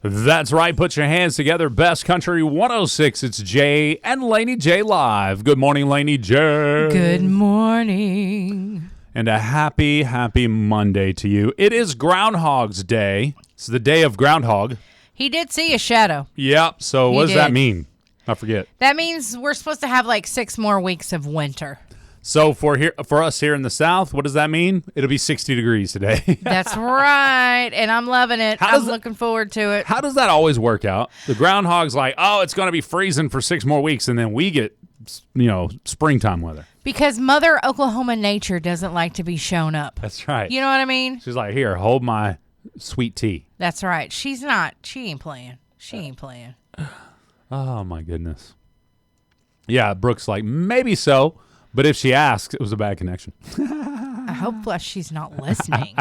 That's right. Put your hands together. Best Country 106. It's Jay and Laney J Live. Good morning, Laney J. Good morning. And a happy, happy Monday to you. It is Groundhog's Day. It's the day of Groundhog. He did see a shadow. Yep. So what does that did. mean? I forget. That means we're supposed to have like 6 more weeks of winter. So for us here in the South, what does that mean? It'll be 60 degrees today. That's right. And I'm loving it. I'm looking forward to it. How does that always work out? The groundhog's like, oh, it's going to be freezing for 6 more weeks, and then we get, springtime weather. Because Mother Oklahoma nature doesn't like to be shown up. That's right. You know what I mean? She's like, here, hold my sweet tea. That's right. She ain't playing. She ain't playing. Oh, my goodness. Yeah, Brooke's like, maybe so. But if she asks, it was a bad connection. I hope she's not listening.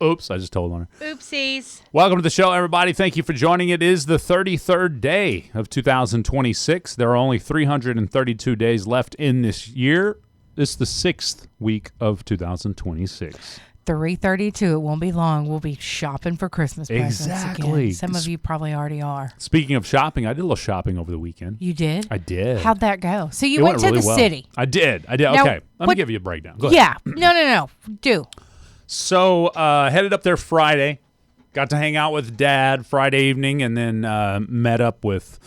Oops, I just told on her. Oopsies. Welcome to the show, everybody. Thank you for joining. It is the 33rd day of 2026. There are only 332 days left in this year. It's the 6th week of 2026. 3:32. It won't be long. We'll be shopping for Christmas presents Exactly. again. Some of you probably already are. Speaking of shopping, I did a little shopping over the weekend. You did? I did. How'd that go? So you It went to really the well. city. I did. Now, Okay, let me give you a breakdown. Go ahead. Yeah. No. Do. So headed up there Friday. Got to hang out with Dad Friday evening, and then met up with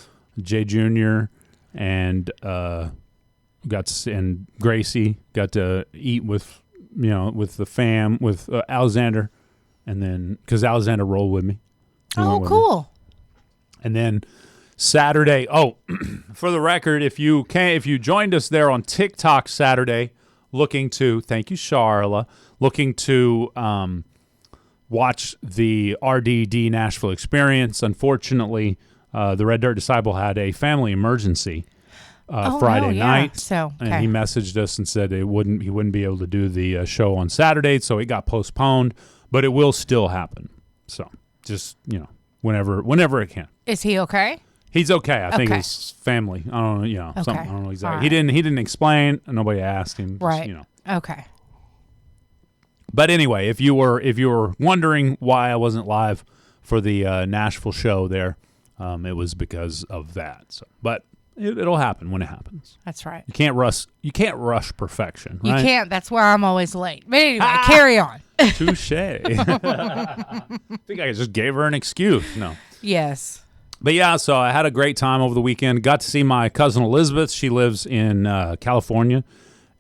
Jay Jr. and and Gracie. Got to eat with the fam, with Alexander, and then because Alexander rolled with me. Oh, cool. And then Saturday. Oh, for the record, if you joined us there on TikTok Saturday, thank you, Charla, looking to watch the RDD Nashville experience. Unfortunately, the Red Dirt Disciple had a family emergency Friday night. So, okay. And he messaged us and said he wouldn't be able to do the show on Saturday, so it got postponed, but it will still happen. So just, whenever it can. Is he okay? He's okay. I think Okay. his family. I don't know. Okay. Something. I don't know exactly. All He right. didn't explain. Nobody asked him. Right. Just, Okay. But anyway, if you were wondering why I wasn't live for the Nashville show there, it was because of that. So, but it'll happen when it happens. That's right. You can't rush perfection. Right? You can't. That's why I'm always late. But anyway, carry on. Touche. I think I just gave her an excuse. No. Yes. But yeah, so I had a great time over the weekend. Got to see my cousin Elizabeth. She lives in California,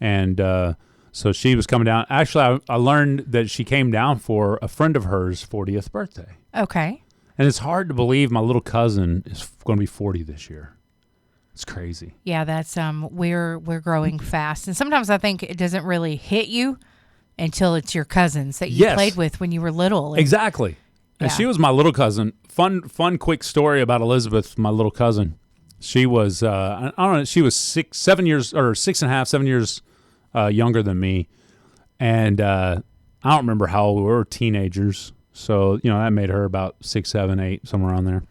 and so she was coming down. Actually, I learned that she came down for a friend of hers' 40th birthday. Okay. And it's hard to believe my little cousin is going to be 40 this year. It's crazy. Yeah, that's we're growing fast, and sometimes I think it doesn't really hit you until it's your cousins that you played with when you were little. Exactly. And Yeah. she was my little cousin. Fun, quick story about Elizabeth, my little cousin. She was, I don't know, she was 7 years, or 6.5, 7 years younger than me. And I don't remember how old we were, teenagers. So, that made her about 6, 7, 8, somewhere around there.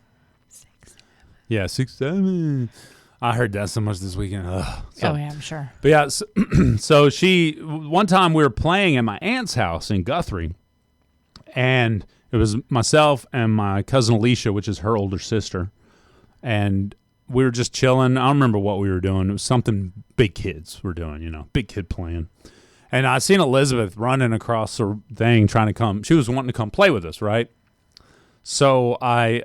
6, 7. Yeah, 6, 7. I heard that so much this weekend. Ugh. So, Yeah, I'm sure. But yeah, so one time we were playing at my aunt's house in Guthrie, and it was myself and my cousin Alicia, which is her older sister, and we were just chilling. I don't remember what we were doing. It was something big kids were doing, big kid playing. And I seen Elizabeth running across the thing trying to come. She was wanting to come play with us, right? So I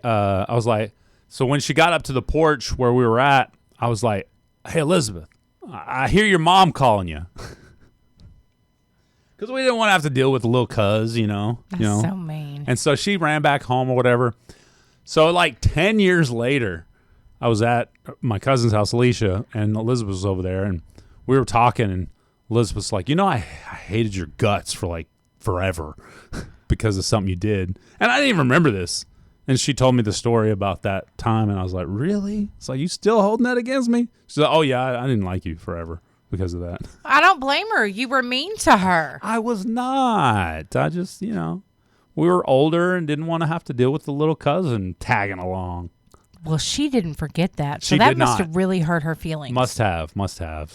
was like, so when she got up to the porch where we were at, I was like, hey, Elizabeth, I hear your mom calling you. Because we didn't want to have to deal with the little cuz, That's so mean. And so she ran back home or whatever. So like 10 years later, I was at my cousin's house, Alicia, and Elizabeth was over there, and we were talking, and Elizabeth's like, I hated your guts for like forever because of something you did. And I didn't even remember this. And she told me the story about that time, and I was like, really? It's like, you still holding that against me? She's like, oh, yeah, I didn't like you forever because of that. I don't blame her. You were mean to her. I was not. I just, we were older and didn't want to have to deal with the little cousin tagging along. Well, she didn't forget that. So She that did must not. have really hurt her feelings. Must have.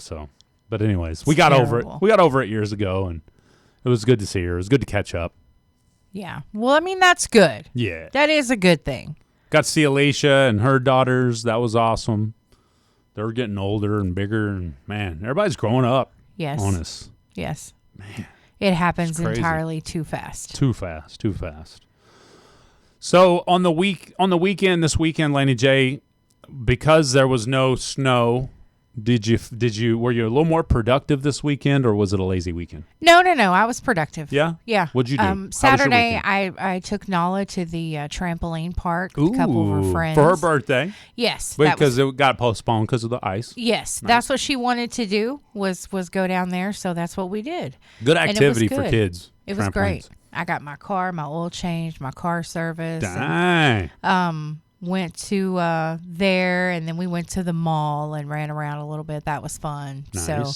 So, but anyways, we got terrible. over it. We got over it years ago, and it was good to see her. It was good to catch up. Yeah. Well, I mean, that's good. Yeah. That is a good thing. Got to see Alicia and her daughters. That was awesome. They were getting older and bigger, and man, everybody's growing up. Yes. On us. Yes. Man. It happens crazy. entirely too fast. Too fast. So on the weekend, this weekend, Laney J, because there was no snow were you a little more productive this weekend, or was it a lazy weekend? No. I was productive. Yeah? Yeah. What'd you do? How was your Saturday, weekend? I took Nala to the trampoline park with a couple of her friends. For her birthday. Yes. Because it got postponed because of the ice. Yes. Nice. That's what she wanted to do was go down there, so that's what we did. Good And it was activity for good. kids. It was trampolines. great. I got my car, my oil changed, my car service. Dang. And, went to there, and then we went to the mall and ran around a little bit. That was fun. Nice. So,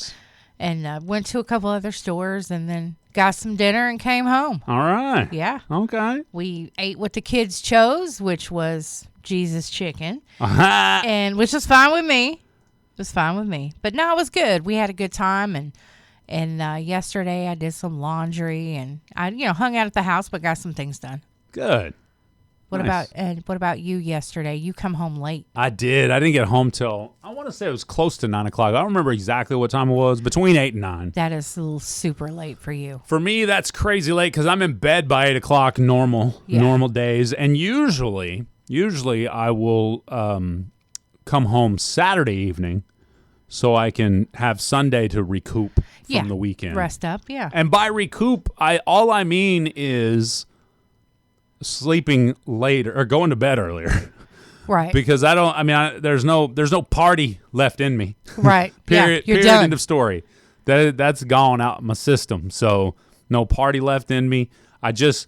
and went to a couple other stores, and then got some dinner and came home. All right. Yeah. Okay. We ate what the kids chose, which was Jesus chicken, Uh-huh. and which was fine with me. It was fine with me. But no, it was good. We had a good time, and yesterday I did some laundry, and I hung out at the house, but got some things done. Good. What Nice. what about you yesterday? You come home late. I did. I didn't get home till, I want to say it was close to 9 o'clock. I don't remember exactly what time it was, between 8 and 9. That is a little super late for you. For me, that's crazy late because I'm in bed by 8 o'clock normal days. And usually I will come home Saturday evening so I can have Sunday to recoup from the weekend. Rest up, yeah. And by recoup, all I mean is sleeping later or going to bed earlier. Right. Because there's no party left in me. Right. Period. Yeah, you're period. done. End of story. That's gone out my system. So no party left in me. I guess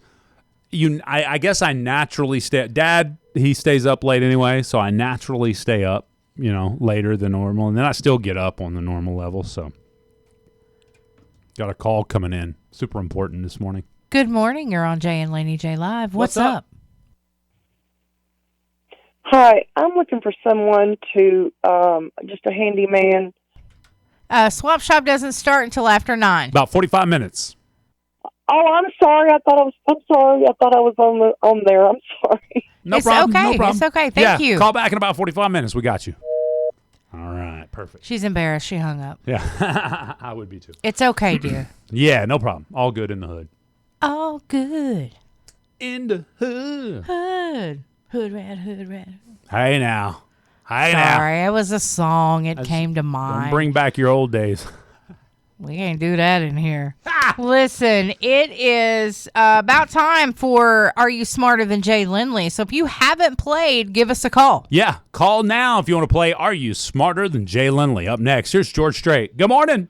I naturally stay. Dad, he stays up late anyway, so I naturally stay up, later than normal, and then I still get up on the normal level. So got a call coming in. Super important this morning. Good morning. You're on Jay and Laney J Live. What's up? Hi, I'm looking for someone to, just a handyman. Swap shop doesn't start until after 9. About 45 minutes. Oh, I'm sorry. I'm sorry. I thought I was on there. I'm sorry. No It's problem. okay. No problem. It's okay. Thank you. Call back in about 45 minutes. We got you. All right. Perfect. She's embarrassed. She hung up. Yeah. I would be too. It's okay, dear. Yeah, no problem. All good in the hood. All good. In the hood. Hood. Hood rat, hood rat. Hey now. Hey now. Sorry, it was a song. It came to mind. Don't bring back your old days. We can't do that in here. Listen, it is about time for Are You Smarter Than Jay Lindley? So if you haven't played, give us a call. Yeah, call now if you want to play Are You Smarter Than Jay Lindley? Up next, here's George Strait. Good morning.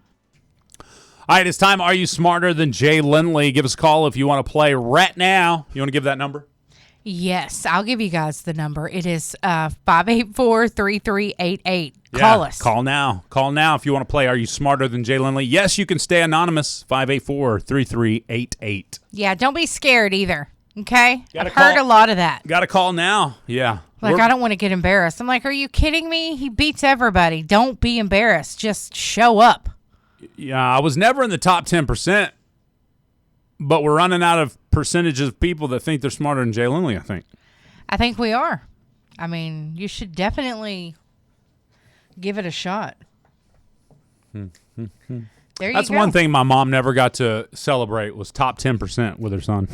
All right, it's time. Are You Smarter Than Jay Lindley? Give us a call if you want to play right now. You want to give that number? Yes, I'll give you guys the number. It is 584-3388. Call us. Call now. Call now if you want to play Are You Smarter Than Jay Lindley? Yes, you can stay anonymous. 584-3388. Yeah, don't be scared either. Okay? Gotta I've heard call. a lot of that. Got to call now. Yeah. Like, I don't want to get embarrassed. I'm like, are you kidding me? He beats everybody. Don't be embarrassed. Just show up. Yeah, I was never in the top 10%, but we're running out of percentages of people that think they're smarter than Jay Lindley, I think. I think we are. I mean, you should definitely give it a shot. There you That's go. one thing my mom never got to celebrate was top 10% with her son.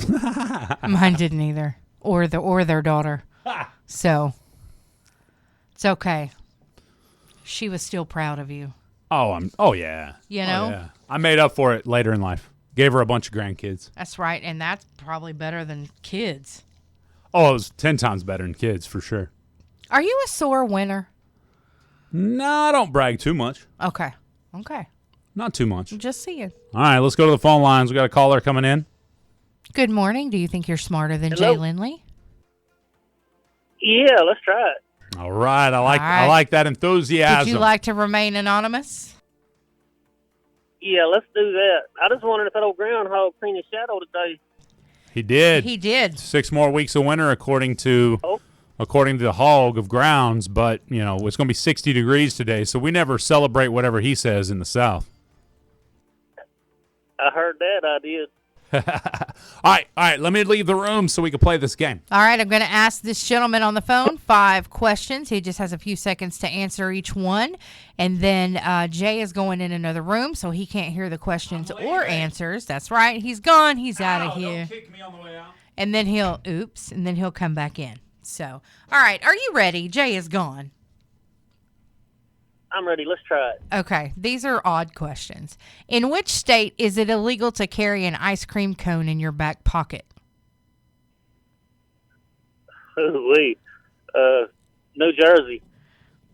Mine didn't either, or their daughter. So it's okay. She was still proud of you. Oh yeah. You know? Oh, yeah. I made up for it later in life. Gave her a bunch of grandkids. That's right, and that's probably better than kids. Oh, it was 10 times better than kids for sure. Are you a sore winner? No, I don't brag too much. Okay. Not too much. Just seeing. All right, let's go to the phone lines. We got a caller coming in. Good morning. Do you think you're smarter than Hello? Jay Lindley? Yeah, let's try it. All right, I right. like that enthusiasm. Would you like to remain anonymous? Yeah, let's do that. I just wondered if that old groundhog seen his shadow today. He did. He did. 6 more weeks of winter according to the hog of grounds, but it's going to be 60 degrees today, so we never celebrate whatever he says in the South. I heard that. I did. All right, let me leave the room so we can play this game. All right, I'm going to ask this gentleman on the phone 5 questions. He just has a few seconds to answer each one. And then Jay is going in another room, so he can't hear the questions or answers. That's right. He's gone. He's out of here. Don't kick me on the way out. And then he'll come back in. So, all right, are you ready? Jay is gone. I'm ready. Let's try it. Okay, these are odd questions. In which state is it illegal to carry an ice cream cone in your back pocket? Wait. New Jersey.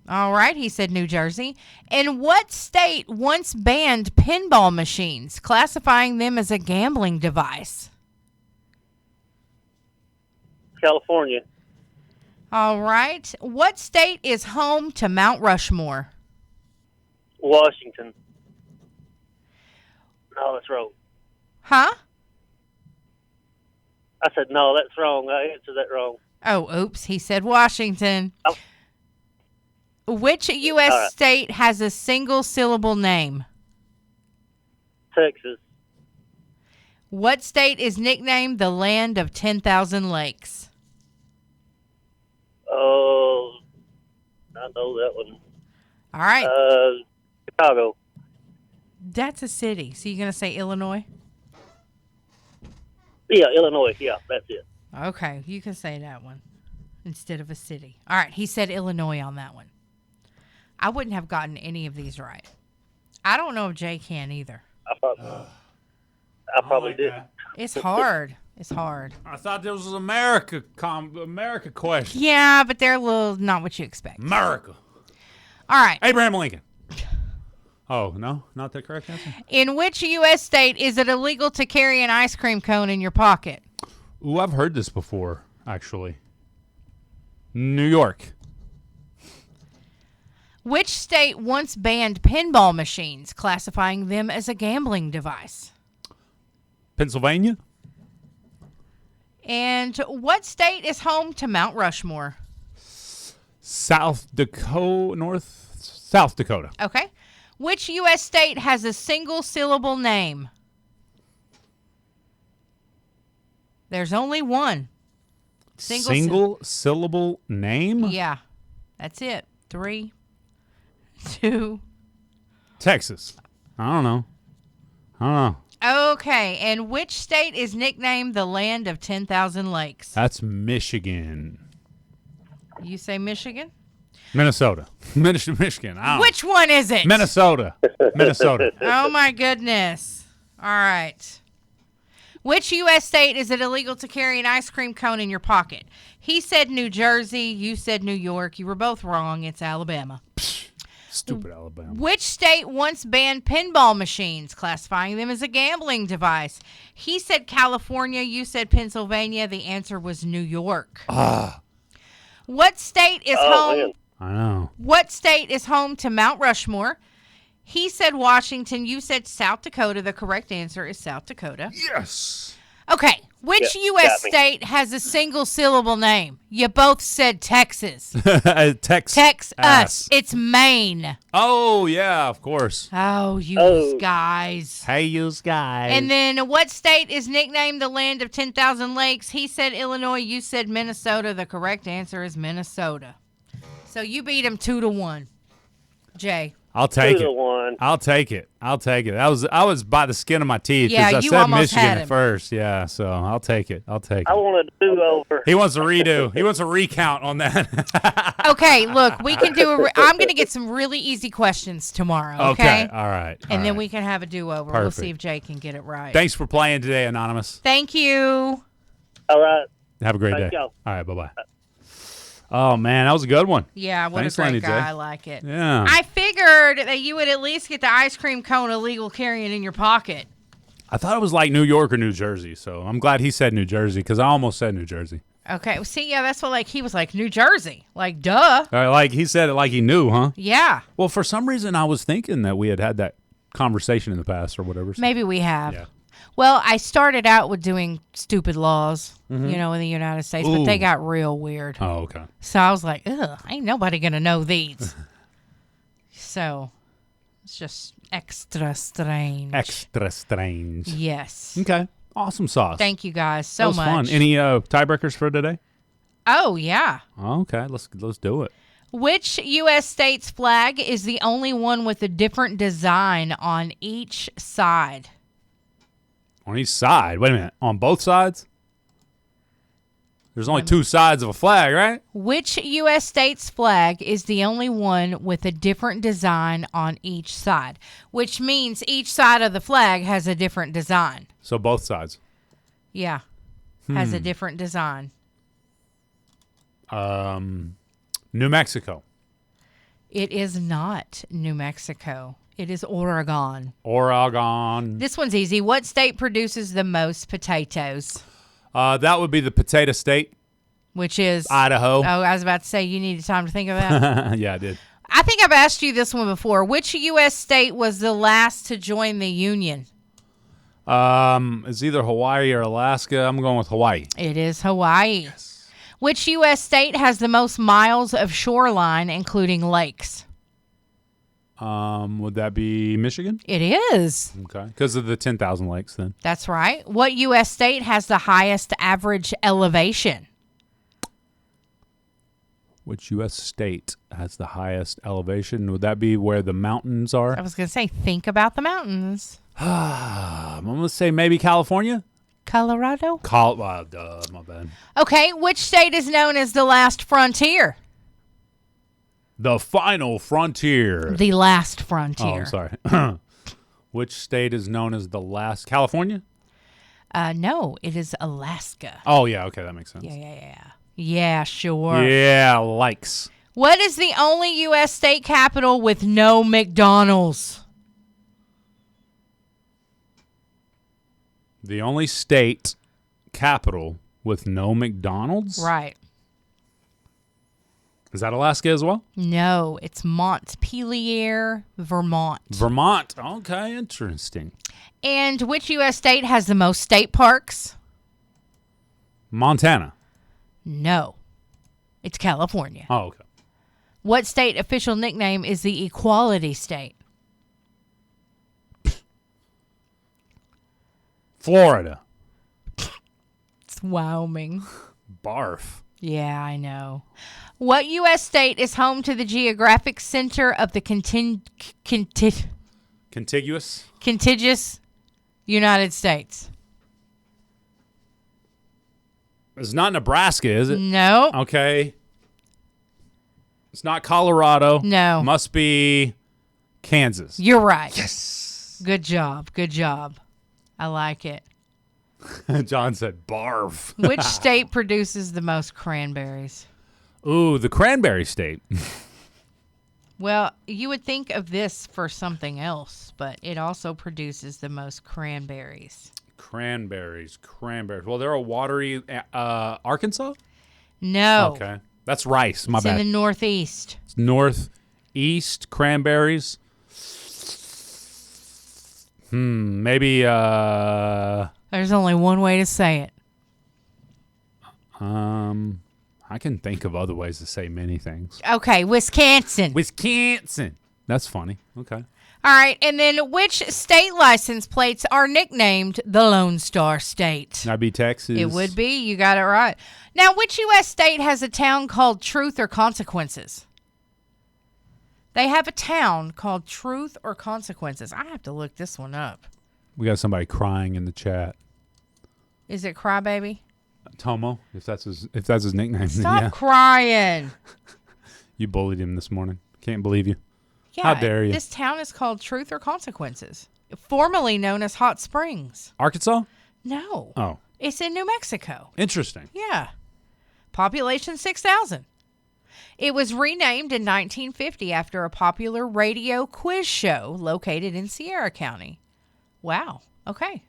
All right, he said New Jersey. And what state once banned pinball machines, classifying them as a gambling device? California. All right. What state is home to Mount Rushmore? Washington. No, that's wrong. Huh? I said, no, that's wrong. I answered that wrong. Oh, oops. He said Washington. Oh. Which U.S. state has a single syllable name? Texas. What state is nicknamed the land of 10,000 lakes? Oh, I know that one. All right. Chicago. That's a city. So you're going to say Illinois? Yeah, Illinois. Yeah, that's it. Okay, you can say that one instead of a city. All right, he said Illinois on that one. I wouldn't have gotten any of these right. I don't know if Jay can either. I probably did. It's hard. It's hard. I thought this was America question. Yeah, but they're a little not what you expect. America. All right. Abraham Lincoln. Oh, no? Not the correct answer? In which U.S. state is it illegal to carry an ice cream cone in your pocket? Ooh, I've heard this before, actually. New York. Which state once banned pinball machines, classifying them as a gambling device? Pennsylvania. And what state is home to Mount Rushmore? South Dakota. Okay. Which U.S. state has a single syllable name? There's only one. Single syllable name? Yeah. That's it. 3, 2. Texas. I don't know. Okay. And which state is nicknamed the land of 10,000 lakes? That's Michigan. You say Michigan? Minnesota. Michigan. I don't know. Which one is it? Minnesota. Oh, my goodness. All right. Which U.S. state is it illegal to carry an ice cream cone in your pocket? He said New Jersey. You said New York. You were both wrong. It's Alabama. Stupid Alabama. Which state once banned pinball machines, classifying them as a gambling device? He said California. You said Pennsylvania. The answer was New York. What state is home? Man. I know. What state is home to Mount Rushmore? He said Washington. You said South Dakota. The correct answer is South Dakota. Yes. Okay. Which Yeah, U.S. got me. state has a single syllable name? You both said Texas. Texas. It's Maine. Oh, yeah, of course. Oh, you Oh. guys. Hey, you guys. And then what state is nicknamed the land of 10,000 lakes? He said Illinois. You said Minnesota. The correct answer is Minnesota. So you beat him 2-1. Jay. I'll take 2-1. I'll take it. I was by the skin of my teeth Yeah, because I you said almost Michigan had at him. first. Yeah, so I'll take it. I want to do over. He wants a redo. He wants a recount on that. Okay, look, we can do I'm going to get some really easy questions tomorrow, okay? All right. And then we can have a do-over. We'll Perfect. see if Jay can get it right. Thanks for playing today, Anonymous. Thank you. All right. Have a great Thank day. y'all. All right, bye-bye. Oh, man, that was a good one. Yeah, what Thanks, a great Laney guy. J. I like it. Yeah. I figured that you would at least get the ice cream cone illegal carrying in your pocket. I thought it was like New York or New Jersey, so I'm glad he said New Jersey because I almost said New Jersey. Okay, well, see, yeah, that's what, he was like, New Jersey. Like, duh. Like he said it like he knew, huh? Yeah, Well, for some reason, I was thinking that we had that conversation in the past or whatever. So- maybe we have. Yeah. Well, I started out with doing stupid laws, in the United States, but they Ooh. got real weird. Oh, okay. So I was like, ugh, ain't nobody going to know these. So it's just extra strange. Extra strange. Yes. Okay. Awesome sauce. Thank you guys That so was much. fun. Any tiebreakers for today? Oh, yeah. Okay, let's do it. Which U.S. state's flag is the only one with a different design on each side? On each side. Wait a minute. On both sides? There's only two sides of a flag, right? Which U.S. state's flag is the only one with a different design on each side? Which means each side of the flag has a different design. So both sides. Yeah. Has a different design. New Mexico. It is not New Mexico. It is Oregon. Oregon. This one's easy. What state produces the most potatoes? That would be the potato state. Which is Idaho. Oh, I was about to say you needed time to think of that. Yeah, I did. I think I've asked you this one before. Which U.S. state was the last to join the Union? It's either Hawaii or Alaska. I'm going with Hawaii. It is Hawaii. Yes. Which U.S. state has the most miles of shoreline, including lakes? Would that be Michigan? It is. Okay. Because of the 10,000 lakes then. That's right. What U.S. state has the highest average elevation? Which U.S. state has the highest elevation? Would that be where the mountains are? I was going to say, think about the mountains. I'm going to say maybe California. Colorado? My bad. Okay. Which state is known as the last frontier? The final frontier. The last frontier. Oh, sorry. Which state is known as the last? California? No, it is Alaska. Oh, yeah. Okay, that makes sense. Yeah. Yeah, sure. Yeah, likes. What is the only U.S. state capital with no McDonald's? The only state capital with no McDonald's? Right. Is that Alaska as well? No, it's Montpelier, Vermont. Vermont. Okay, interesting. And which U.S. state has the most state parks? Montana. No, it's California. Oh, okay. What state official nickname is the Equality State? Florida. It's Wyoming. Barf. Yeah, I know. What U.S. state is home to the geographic center of the Contiguous? contiguous United States? It's not Nebraska, is it? No. Okay. It's not Colorado. No. Must be Kansas. You're right. Yes. Good job. I like it. John said barf. Which state produces the most cranberries? Ooh, the cranberry state. Well, you would think of this for something else, but it also produces the most cranberries. Cranberries. Well, they're a watery Arkansas? No. Okay. That's rice. My It's bad. in the Northeast. It's northeast cranberries. Maybe There's only one way to say it. I can think of other ways to say many things. Okay, Wisconsin. Wisconsin. That's funny. Okay. All right, and then which state license plates are nicknamed the Lone Star State? That'd be Texas. It would be. You got it right. Now, which U.S. state has a town called Truth or Consequences? They have a town called Truth or Consequences. I have to look this one up. We got somebody crying in the chat. Is it Crybaby? Tomo, if that's his nickname. Stop Yeah. crying. You bullied him this morning. Can't believe you. Yeah, How dare you? This town is called Truth or Consequences, formerly known as Hot Springs. Arkansas? No. Oh, It's in New Mexico. interesting. Yeah. Population 6,000. It was renamed in 1950 after a popular radio quiz show located in Sierra County. Wow. Okay.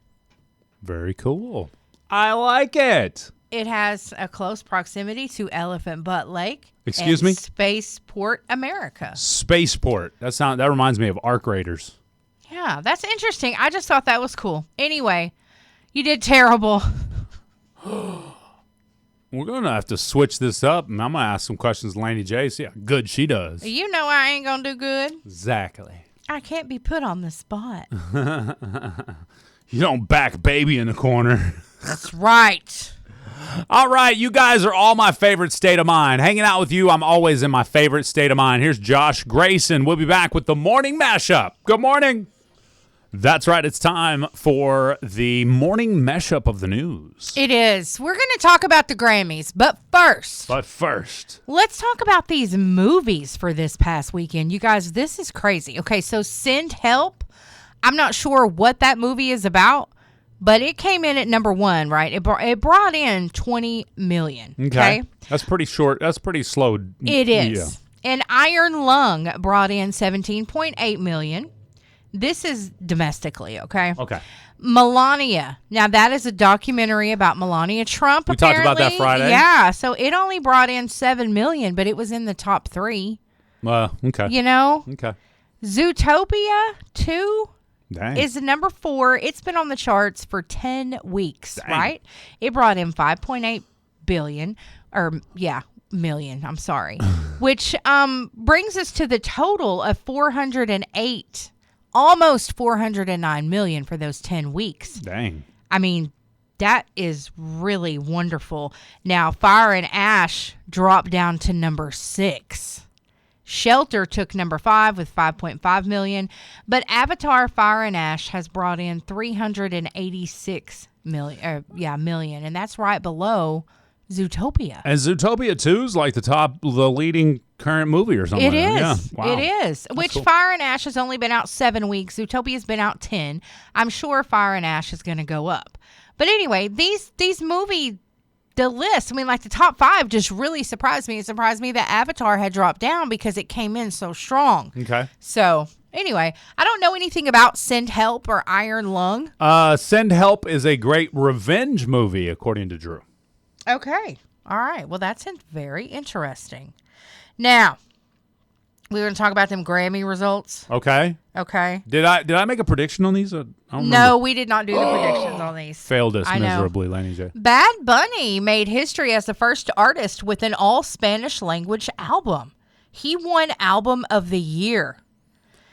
Very cool. I like it. It has a close proximity to Elephant Butt Lake. Excuse and me? Spaceport America. Spaceport. That reminds me of Arc Raiders. Yeah, that's interesting. I just thought that was cool. Anyway, you did terrible. We're going to have to switch this up, and I'm going to ask some questions to Laney J, see how good she does. You know I ain't going to do good. Exactly. I can't be put on the spot. You don't back baby in the corner. That's right. All right, you guys are all my favorite state of mind. Hanging out with you, I'm always in my favorite state of mind. Here's Josh Grayson. We'll be back with the morning mashup. Good morning. That's right. It's time for the morning mashup of the news. It is. We're going to talk about the Grammys, but first, let's talk about these movies for this past weekend. You guys, this is crazy. Okay, so Send Help. I'm not sure what that movie is about, but it came in at number one, right? It brought in $20 million. Okay. That's pretty short. That's pretty slow. It is. Yeah. And Iron Lung brought in $17.8 million. This is domestically, okay? Okay. Melania. Now, that is a documentary about Melania Trump, we apparently. talked about that Friday. Yeah, so it only brought in $7 million, but it was in the top 3. Okay. You know? Okay. Zootopia 2 Dang. is number 4. It's been on the charts for 10 weeks, Dang. right? It brought in $5.8 billion, million, I'm sorry, which brings us to the total of 408 almost $409 million for those 10 weeks. Dang. I mean, that is really wonderful. Now, Fire and Ash dropped down to number 6. Shelter took number 5 with $5.5 million. But Avatar, Fire and Ash has brought in $386 million. And that's right below Zootopia. And Zootopia 2 is like the leading current movie or something. It is. Yeah. Wow. It is. Which cool. Fire and Ash has only been out 7 weeks. Zootopia's been out 10. I'm sure Fire and Ash is going to go up. But anyway, these movie, the list, I mean, like the top 5 just really surprised me. It surprised me that Avatar had dropped down because it came in so strong. Okay. So anyway, I don't know anything about Send Help or Iron Lung. Send Help is a great revenge movie, according to Drew. Okay. All right. Well, that's very interesting. Now, we were going to talk about them Grammy results. Okay. Okay. Did I make a prediction on these? I don't remember. No, we did not do the predictions on these. Failed us miserably, Laney J. Bad Bunny made history as the first artist with an all Spanish language album. He won Album of the Year.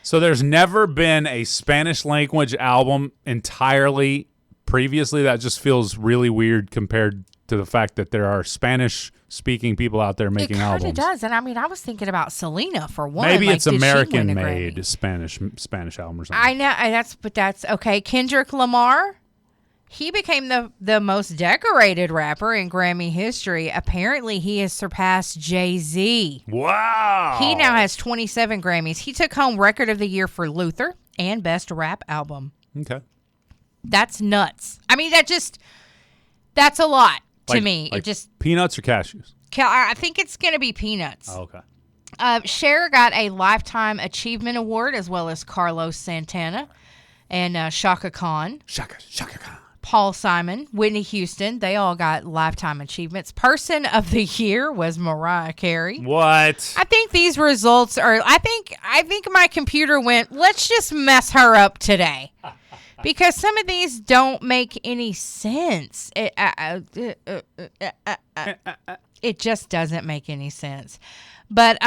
So there's never been a Spanish language album entirely previously. That just feels really weird compared to the fact that there are Spanish-speaking people out there making albums. It kind of does, and I mean, I was thinking about Selena for one. Maybe like, it's did she win a American-made Grammy? Spanish album or something. I know, that's okay. Kendrick Lamar, he became the most decorated rapper in Grammy history. Apparently, he has surpassed Jay-Z. Wow! He now has 27 Grammys. He took home Record of the Year for Luther and Best Rap Album. Okay. That's nuts. I mean, that's a lot. To me, like it just peanuts or cashews. I think it's going to be peanuts. Oh, okay. Cher got a Lifetime Achievement Award as well as Carlos Santana and Shaka Khan. Shaka Khan. Paul Simon, Whitney Houston, they all got Lifetime Achievements. Person of the Year was Mariah Carey. What? I think these results are. I think my computer went, let's just mess her up today. Because some of these don't make any sense. It just doesn't make any sense. But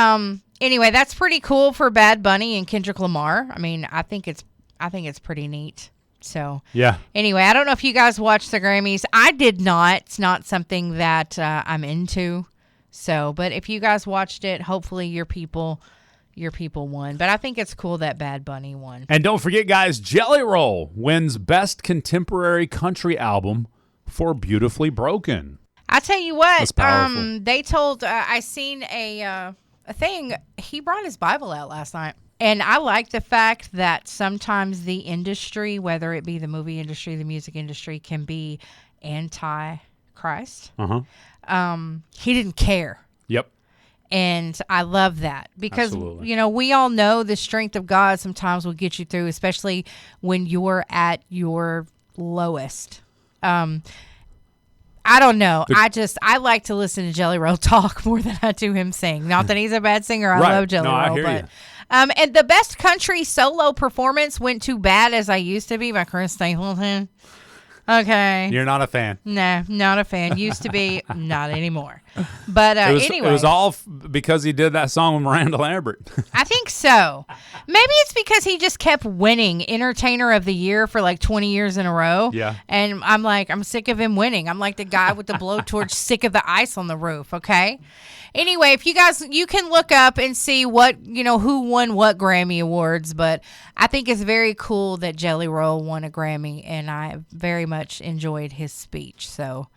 anyway, that's pretty cool for Bad Bunny and Kendrick Lamar. I mean, I think it's pretty neat. So yeah. Anyway, I don't know if you guys watched the Grammys. I did not. It's not something that I'm into. So, but if you guys watched it, hopefully your people won. But I think it's cool that Bad Bunny won. And don't forget, guys, Jelly Roll wins Best Contemporary Country Album for Beautifully Broken. I tell you what, That's powerful. They told I seen a thing. He brought his Bible out last night, and I like the fact that sometimes the industry, whether it be the movie industry, the music industry, can be anti-Christ. He didn't care. Yep. And I love that because, Absolutely. you know, we all know the strength of God sometimes will get you through, especially when you're at your lowest. I don't know. I like to listen to Jelly Roll talk more than I do him sing. Not that he's a bad singer. I love Jelly Roll. I hear but you. And the best country solo performance went to Bad As I Used to Be by Chris Stapleton. Okay. You're not a fan. Nah, not a fan. Used to be, not anymore. But anyway. It was all because he did that song with Miranda Lambert. I think so. Maybe it's because he just kept winning Entertainer of the Year for like 20 years in a row. Yeah. And I'm like, I'm sick of him winning. I'm like the guy with the blowtorch sick of the ice on the roof, okay? Anyway, if you can look up and see what, who won what Grammy Awards, but I think it's very cool that Jelly Roll won a Grammy, and I very much enjoyed his speech. So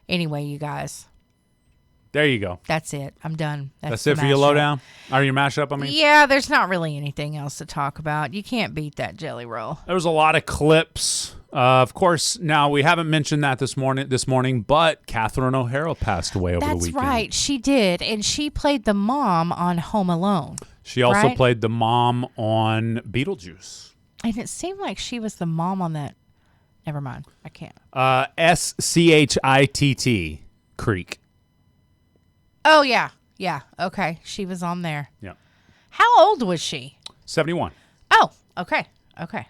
anyway, you guys. There you go. That's it. I'm done. That's it for your lowdown? Or your mashup, I mean? Yeah, there's not really anything else to talk about. You can't beat that Jelly Roll. There was a lot of clips. Of course, now we haven't mentioned that this morning, but Catherine O'Hara passed away over the weekend. That's right. She did. And she played the mom on Home Alone. She also played the mom on Beetlejuice. And it seemed like she was the mom on that. Never mind. I can't. SCHITT, Creek. Oh, yeah. Yeah. Okay. She was on there. Yeah. How old was she? 71. Oh, okay. Okay.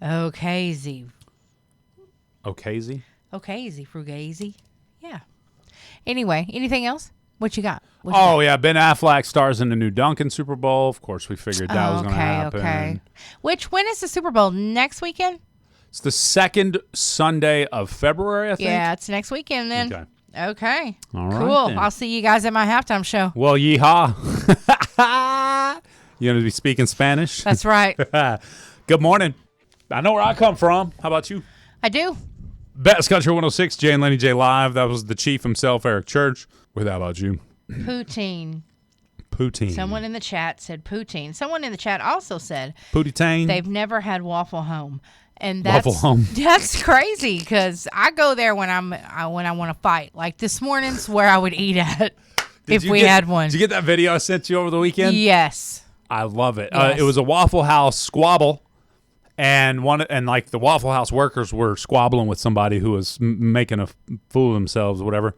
Okay-zy. Okay-zy? Okay-zy, Frugazy. Yeah. Anyway, anything else? What you got? Yeah. Ben Affleck stars in the new Duncan Super Bowl. Of course, we figured that was going to happen. Okay. When is the Super Bowl? Next weekend? It's the second Sunday of February, I think. Yeah, it's next weekend then. Okay. All right. Cool. Then. I'll see you guys at my halftime show. Well, yeehaw. You going to be speaking Spanish? That's right. Good morning. I know where I come from. How about you? I do. Best Country 106, Jay Laney J live. That was the chief himself, Eric Church. With how about you? Poutine. Poutine. Someone in the chat said poutine. Someone in the chat also said Poutine. they've never had Waffle Home. And that's Waffle Home. That's crazy because I go there when I want to fight. Like this morning's where I would eat at if we had one. Did you get that video I sent you over the weekend? Yes. I love it. Yes. It was a Waffle House squabble. And the Waffle House workers were squabbling with somebody who was making a fool of themselves, or whatever.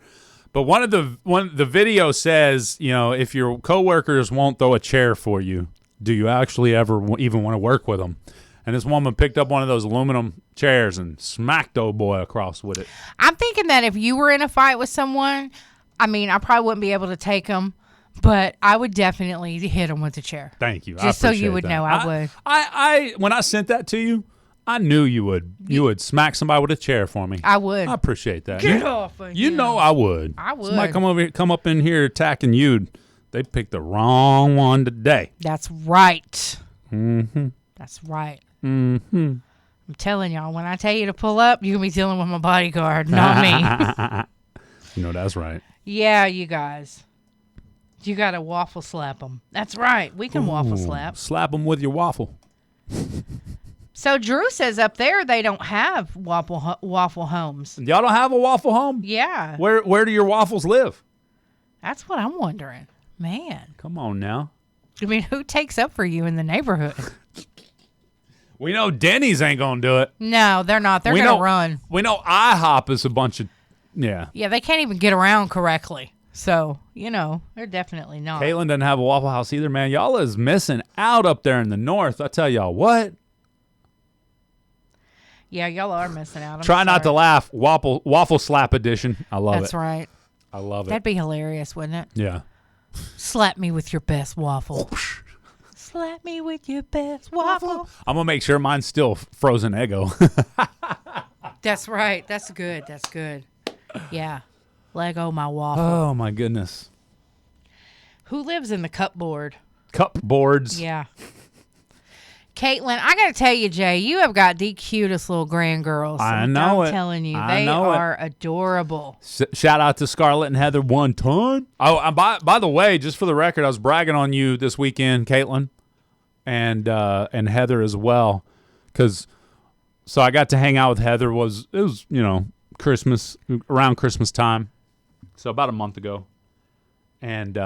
But one of the video says, if your coworkers won't throw a chair for you, do you actually ever even want to work with them? And this woman picked up one of those aluminum chairs and smacked old boy across with it. I'm thinking that if you were in a fight with someone, I probably wouldn't be able to take them. But I would definitely hit him with the chair. Thank you. Just so you would know, I would. I when I sent that to you, I knew you would. You would smack somebody with a chair for me. I would. I appreciate that. Get off of You know I would. I would. Somebody come up in here attacking you. They picked the wrong one today. That's right. Mm-hmm. That's right. Mm-hmm. I'm telling y'all, when I tell you to pull up, you're going to be dealing with my bodyguard, not me. That's right. Yeah, you guys. You got to waffle slap them. That's right. We can waffle slap. Slap them with your waffle. So Drew says up there they don't have waffle homes. Y'all don't have a waffle home? Yeah. Where do your waffles live? That's what I'm wondering. Man. Come on now. Who takes up for you in the neighborhood? We know Denny's ain't going to do it. No, they're not. They're going to run. We know IHOP is a bunch of, yeah. Yeah, they can't even get around correctly. So, they're definitely not. Caitlin doesn't have a Waffle House either, man. Y'all is missing out up there in the north. I tell y'all what. Yeah, y'all are missing out. Try not to laugh. Waffle slap edition. I love it. That's right. I love it. That'd be hilarious, wouldn't it? Yeah. Slap me with your best waffle. Slap me with your best waffle. I'm going to make sure mine's still frozen Eggo. That's right. That's good. That's good. Yeah. Lego my waffle. Oh, my goodness. Who lives in the cupboard? Cupboards. Yeah. Caitlin, I got to tell you, Jay, you have got the cutest little grand girls. I know I'm telling you, I they know are adorable. Shout out to Scarlett and Heather one time. Oh, by the way, just for the record, I was bragging on you this weekend, Caitlin, and Heather as well, so I got to hang out with Heather. It was Christmas, around Christmas time, so about a month ago, and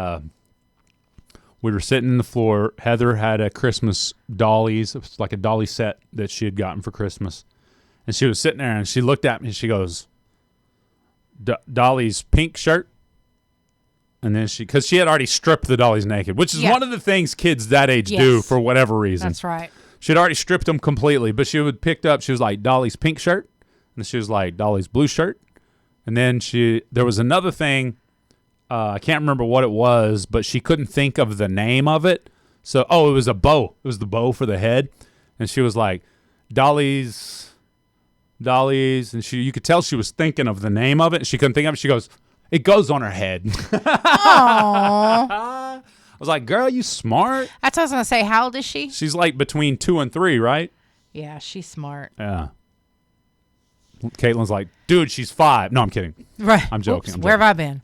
we were sitting on the floor. Heather had a Christmas dollies. It was like a dolly set that she had gotten for Christmas. And she was sitting there, and she looked at me, and she goes, Dolly's pink shirt? And then because she had already stripped the dollies naked, which is one of the things kids that age do for whatever reason. That's right. She'd already stripped them completely, but she would picked up, she was like, Dolly's pink shirt? And she was like, Dolly's blue shirt. And then there was another thing. I can't remember what it was, but she couldn't think of the name of it. So, it was a bow. It was the bow for the head. And she was like, Dolly's. And you could tell she was thinking of the name of it. She couldn't think of it. She goes, it goes on her head. Aww. I was like, girl, you smart. That's what I was going to say. How old is she? She's like between 2 and 3, right? Yeah, she's smart. Yeah. Caitlin's like, dude, she's 5. No, I'm kidding. Right. I'm joking. Where have I been?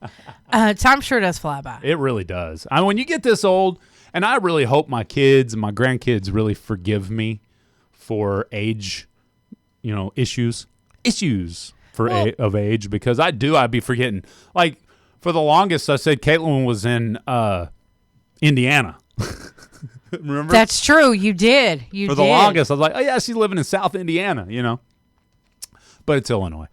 Time sure does fly by. It really does. I mean, when you get this old, and I really hope my kids and my grandkids really forgive me for age, issues of age, because I'd be forgetting. Like, for the longest, I said Caitlin was in Indiana. Remember? That's true. You did. For the longest, I was like, oh, yeah, she's living in South Indiana, But it's Illinois.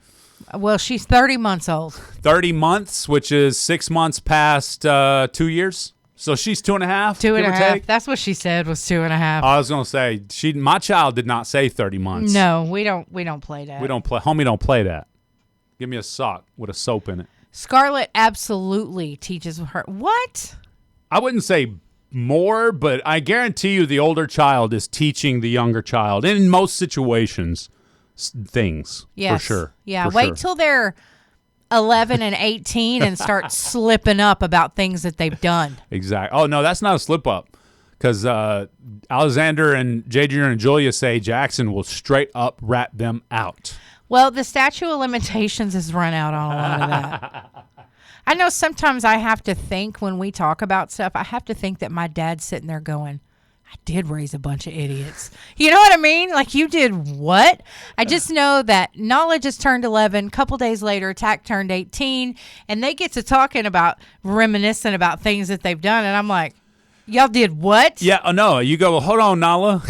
Well, she's 30 months old. 30 months, which is 6 months past 2 years. So she's 2.5. 2.5. That's what she said was 2.5. I was gonna say my child did not say 30 months. No, we don't play that. We don't play. Homie, don't play that. Give me a sock with a soap in it. Scarlett absolutely teaches her. What? I wouldn't say more, but I guarantee you the older child is teaching the younger child in most situations things. Yes. For sure. Yeah. For Wait sure. till they're 11 and 18 and start slipping up about things that they've done. Exactly. Oh, no, that's not a slip up. Because Alexander and J. Jr. and Julia say Jackson will straight up rat them out. Well, the statute of limitations has run out on a lot of that. I know sometimes I have to think when we talk about stuff, I have to think that my dad's sitting there going, I did raise a bunch of idiots. You know what I mean? Like, you did what? I just know that Knowledge has turned 11. A couple days later, Tack turned 18. And they get to talking about, reminiscing about things that they've done. And I'm like, y'all did what? Yeah, no. You go, well, hold on, Nala.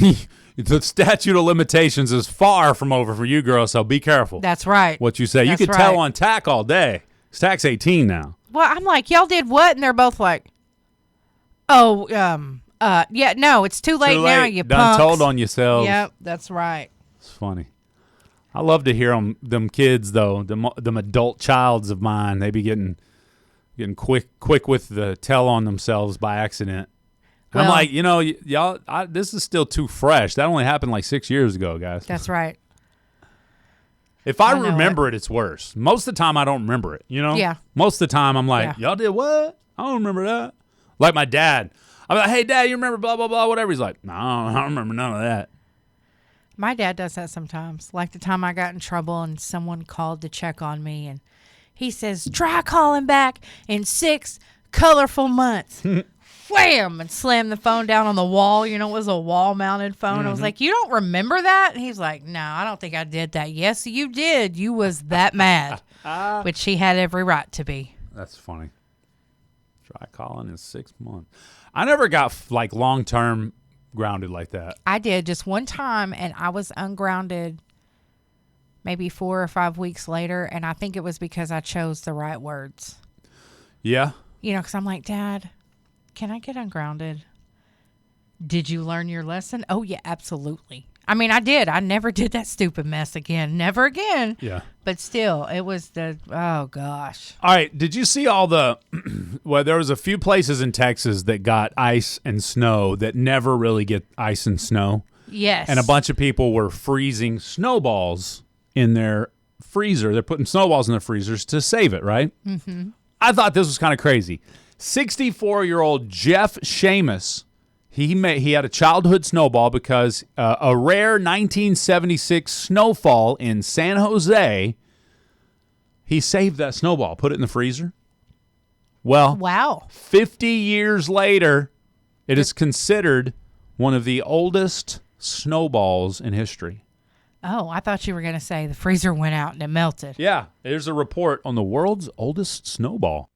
The statute of limitations is far from over for you, girl, so be careful. That's right. What you say. That's you could right. tell on Tack all day. Tack's 18 now. Well, I'm like, y'all did what? And they're both like, oh, yeah, no, it's too late now, you Done punks. told on yourselves. Yep, that's right. It's funny. I love to hear them kids, though, them adult childs of mine. They be getting quick with the tell on themselves by accident. And I'm like, y'all, this is still too fresh. That only happened like 6 years ago, guys. That's right. If I remember it, it's worse. Most of the time, I don't remember it, Yeah. Most of the time, I'm like, y'all did what? I don't remember that. Like my dad. I'm like, hey, Dad, you remember blah, blah, blah, whatever. He's like, no, I don't remember none of that. My dad does that sometimes. Like the time I got in trouble and someone called to check on me, and he says, try calling back in 6 colorful months. Wham! And slammed the phone down on the wall. It was a wall-mounted phone. I was like, you don't remember that? And he's like, no, I don't think I did that. Yes, you did. You was that mad. Which he had every right to be. That's funny. Try calling in 6 months. I never got like long-term grounded like that. I did just one time, and I was ungrounded maybe 4 or 5 weeks later, and I think it was because I chose the right words. Yeah. Because I'm like, Dad, can I get ungrounded? Did you learn your lesson? Oh, yeah, absolutely. I mean, I did. I never did that stupid mess again. Never again. Yeah. But still, it was oh, gosh. All right. Did you see all the, well, there was a few places in Texas that got ice and snow that never really get ice and snow. Yes. And a bunch of people were freezing snowballs in their freezer. They're putting snowballs in their freezers to save it, right? Mm-hmm. I thought this was kind of crazy. 64-year-old Jeff Seamus, he had a childhood snowball because a rare 1976 snowfall in San Jose, he saved that snowball, put it in the freezer. Well, wow. 50 years later, it is considered one of the oldest snowballs in history. Oh, I thought you were going to say the freezer went out and it melted. Yeah, there's a report on the world's oldest snowball.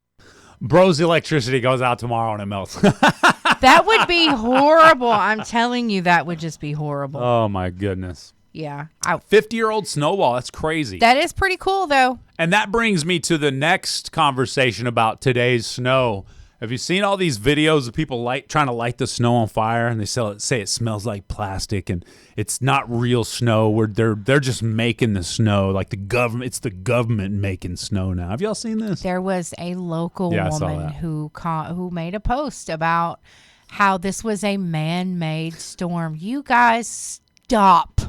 Bro's electricity goes out tomorrow and it melts. That would be horrible. I'm telling you, that would just be horrible. Oh, my goodness. Yeah. 50-year-old snowball. That's crazy. That is pretty cool, though. And that brings me to the next conversation about today's snow. Have you seen all these videos of people trying to light the snow on fire, and they say it smells like plastic, and it's not real snow? Where they're just making the snow, like the government. It's the government making snow now. Have y'all seen this? There was a local woman who made a post about how this was a man-made storm. You guys, stop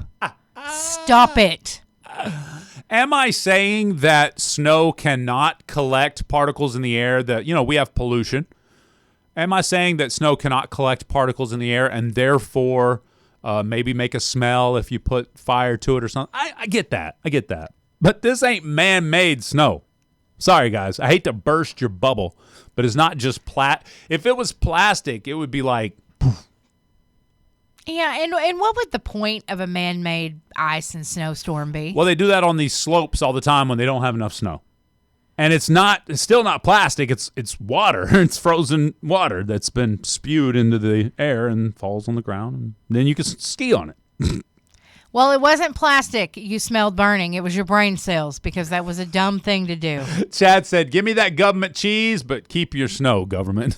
it. Am I saying that snow cannot collect particles in the air? That we have pollution. Am I saying that snow cannot collect particles in the air and therefore maybe make a smell if you put fire to it or something? I get that. But this ain't man-made snow. Sorry, guys. I hate to burst your bubble, but it's not just If it was plastic, it would be like. Poof. Yeah, and what would the point of a man-made ice and snowstorm be? Well, they do that on these slopes all the time when they don't have enough snow. And it's still not plastic. It's water. It's frozen water that's been spewed into the air and falls on the ground. And then you can ski on it. Well, it wasn't plastic you smelled burning. It was your brain cells, because that was a dumb thing to do. Chad said, give me that government cheese, but keep your snow, government.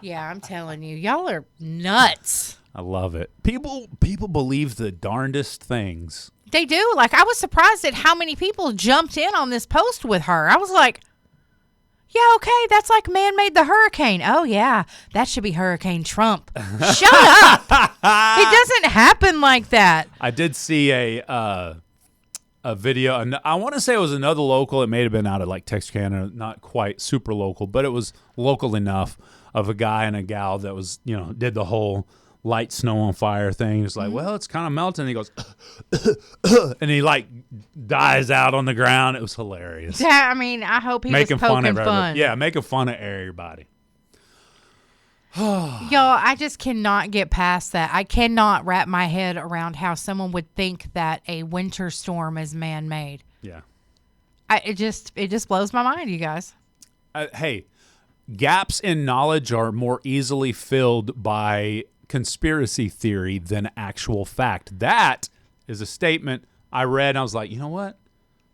Yeah, I'm telling you. Y'all are nuts. I love it. People believe the darndest things. They do. Like, I was surprised at how many people jumped in on this post with her. I was like, yeah, okay, that's like man-made the hurricane. Oh, yeah, that should be Hurricane Trump. Shut up. It doesn't happen like that. I did see a video, and I want to say it was another local. It may have been out of like Texarkana, not quite super local, but it was local enough, of a guy and a gal that was, did the whole light snow on fire thing. It's like, well, it's kind of melting. He goes, and he like dies out on the ground. It was hilarious. Yeah, I mean, I hope he was poking fun. Yeah, making fun of everybody. Y'all, I just cannot get past that. I cannot wrap my head around how someone would think that a winter storm is man-made. Yeah. It just blows my mind, you guys. Hey, gaps in knowledge are more easily filled by conspiracy theory than actual fact. That is a statement I read, and I was like, you know what?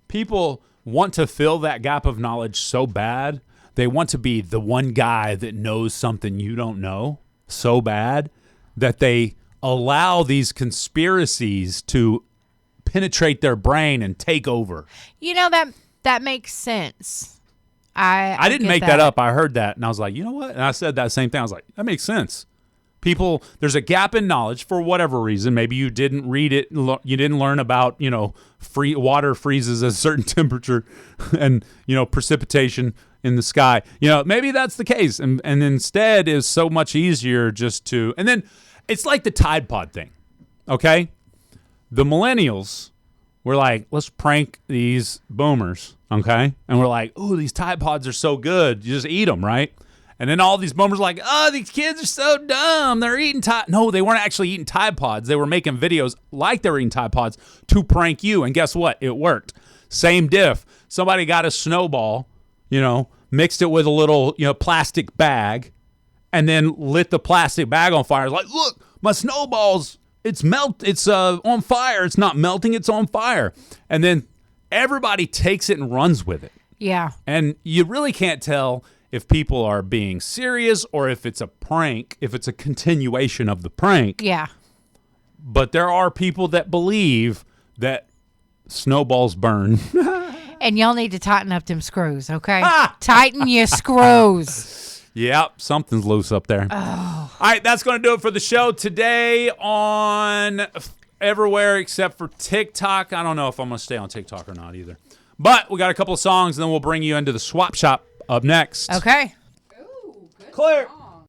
People want to fill that gap of knowledge so bad. They want to be the one guy that knows something you don't know so bad that they allow these conspiracies to penetrate their brain and take over. That makes sense. I didn't make that up. I heard that, and I was like, you know what? And I said that same thing. I was like, that makes sense. People, there's a gap in knowledge for whatever reason. Maybe you didn't read it. You didn't learn about, free water freezes at a certain temperature and, precipitation in the sky. Maybe that's the case. And instead is so much easier just to, and then it's like the Tide Pod thing. Okay. The millennials were like, let's prank these boomers. Okay. And we're like, oh, these Tide Pods are so good. You just eat them, right? And then all these boomers are like, oh, these kids are so dumb. They're eating Tide. No, they weren't actually eating Tide Pods. They were making videos like they were eating Tide Pods to prank you. And guess what? It worked. Same diff. Somebody got a snowball, mixed it with a little, plastic bag, and then lit the plastic bag on fire. It's like, look, my snowballs, it's on fire. It's not melting. It's on fire. And then everybody takes it and runs with it. Yeah. And you really can't tell if people are being serious or if it's a prank, if it's a continuation of the prank. Yeah. But there are people that believe that snowballs burn. And y'all need to tighten up them screws, okay? Tighten your screws. Yep, something's loose up there. Oh. All right, that's going to do it for the show today on everywhere except for TikTok. I don't know if I'm going to stay on TikTok or not either. But we got a couple of songs, and then we'll bring you into the swap shop up next. Okay. Clear.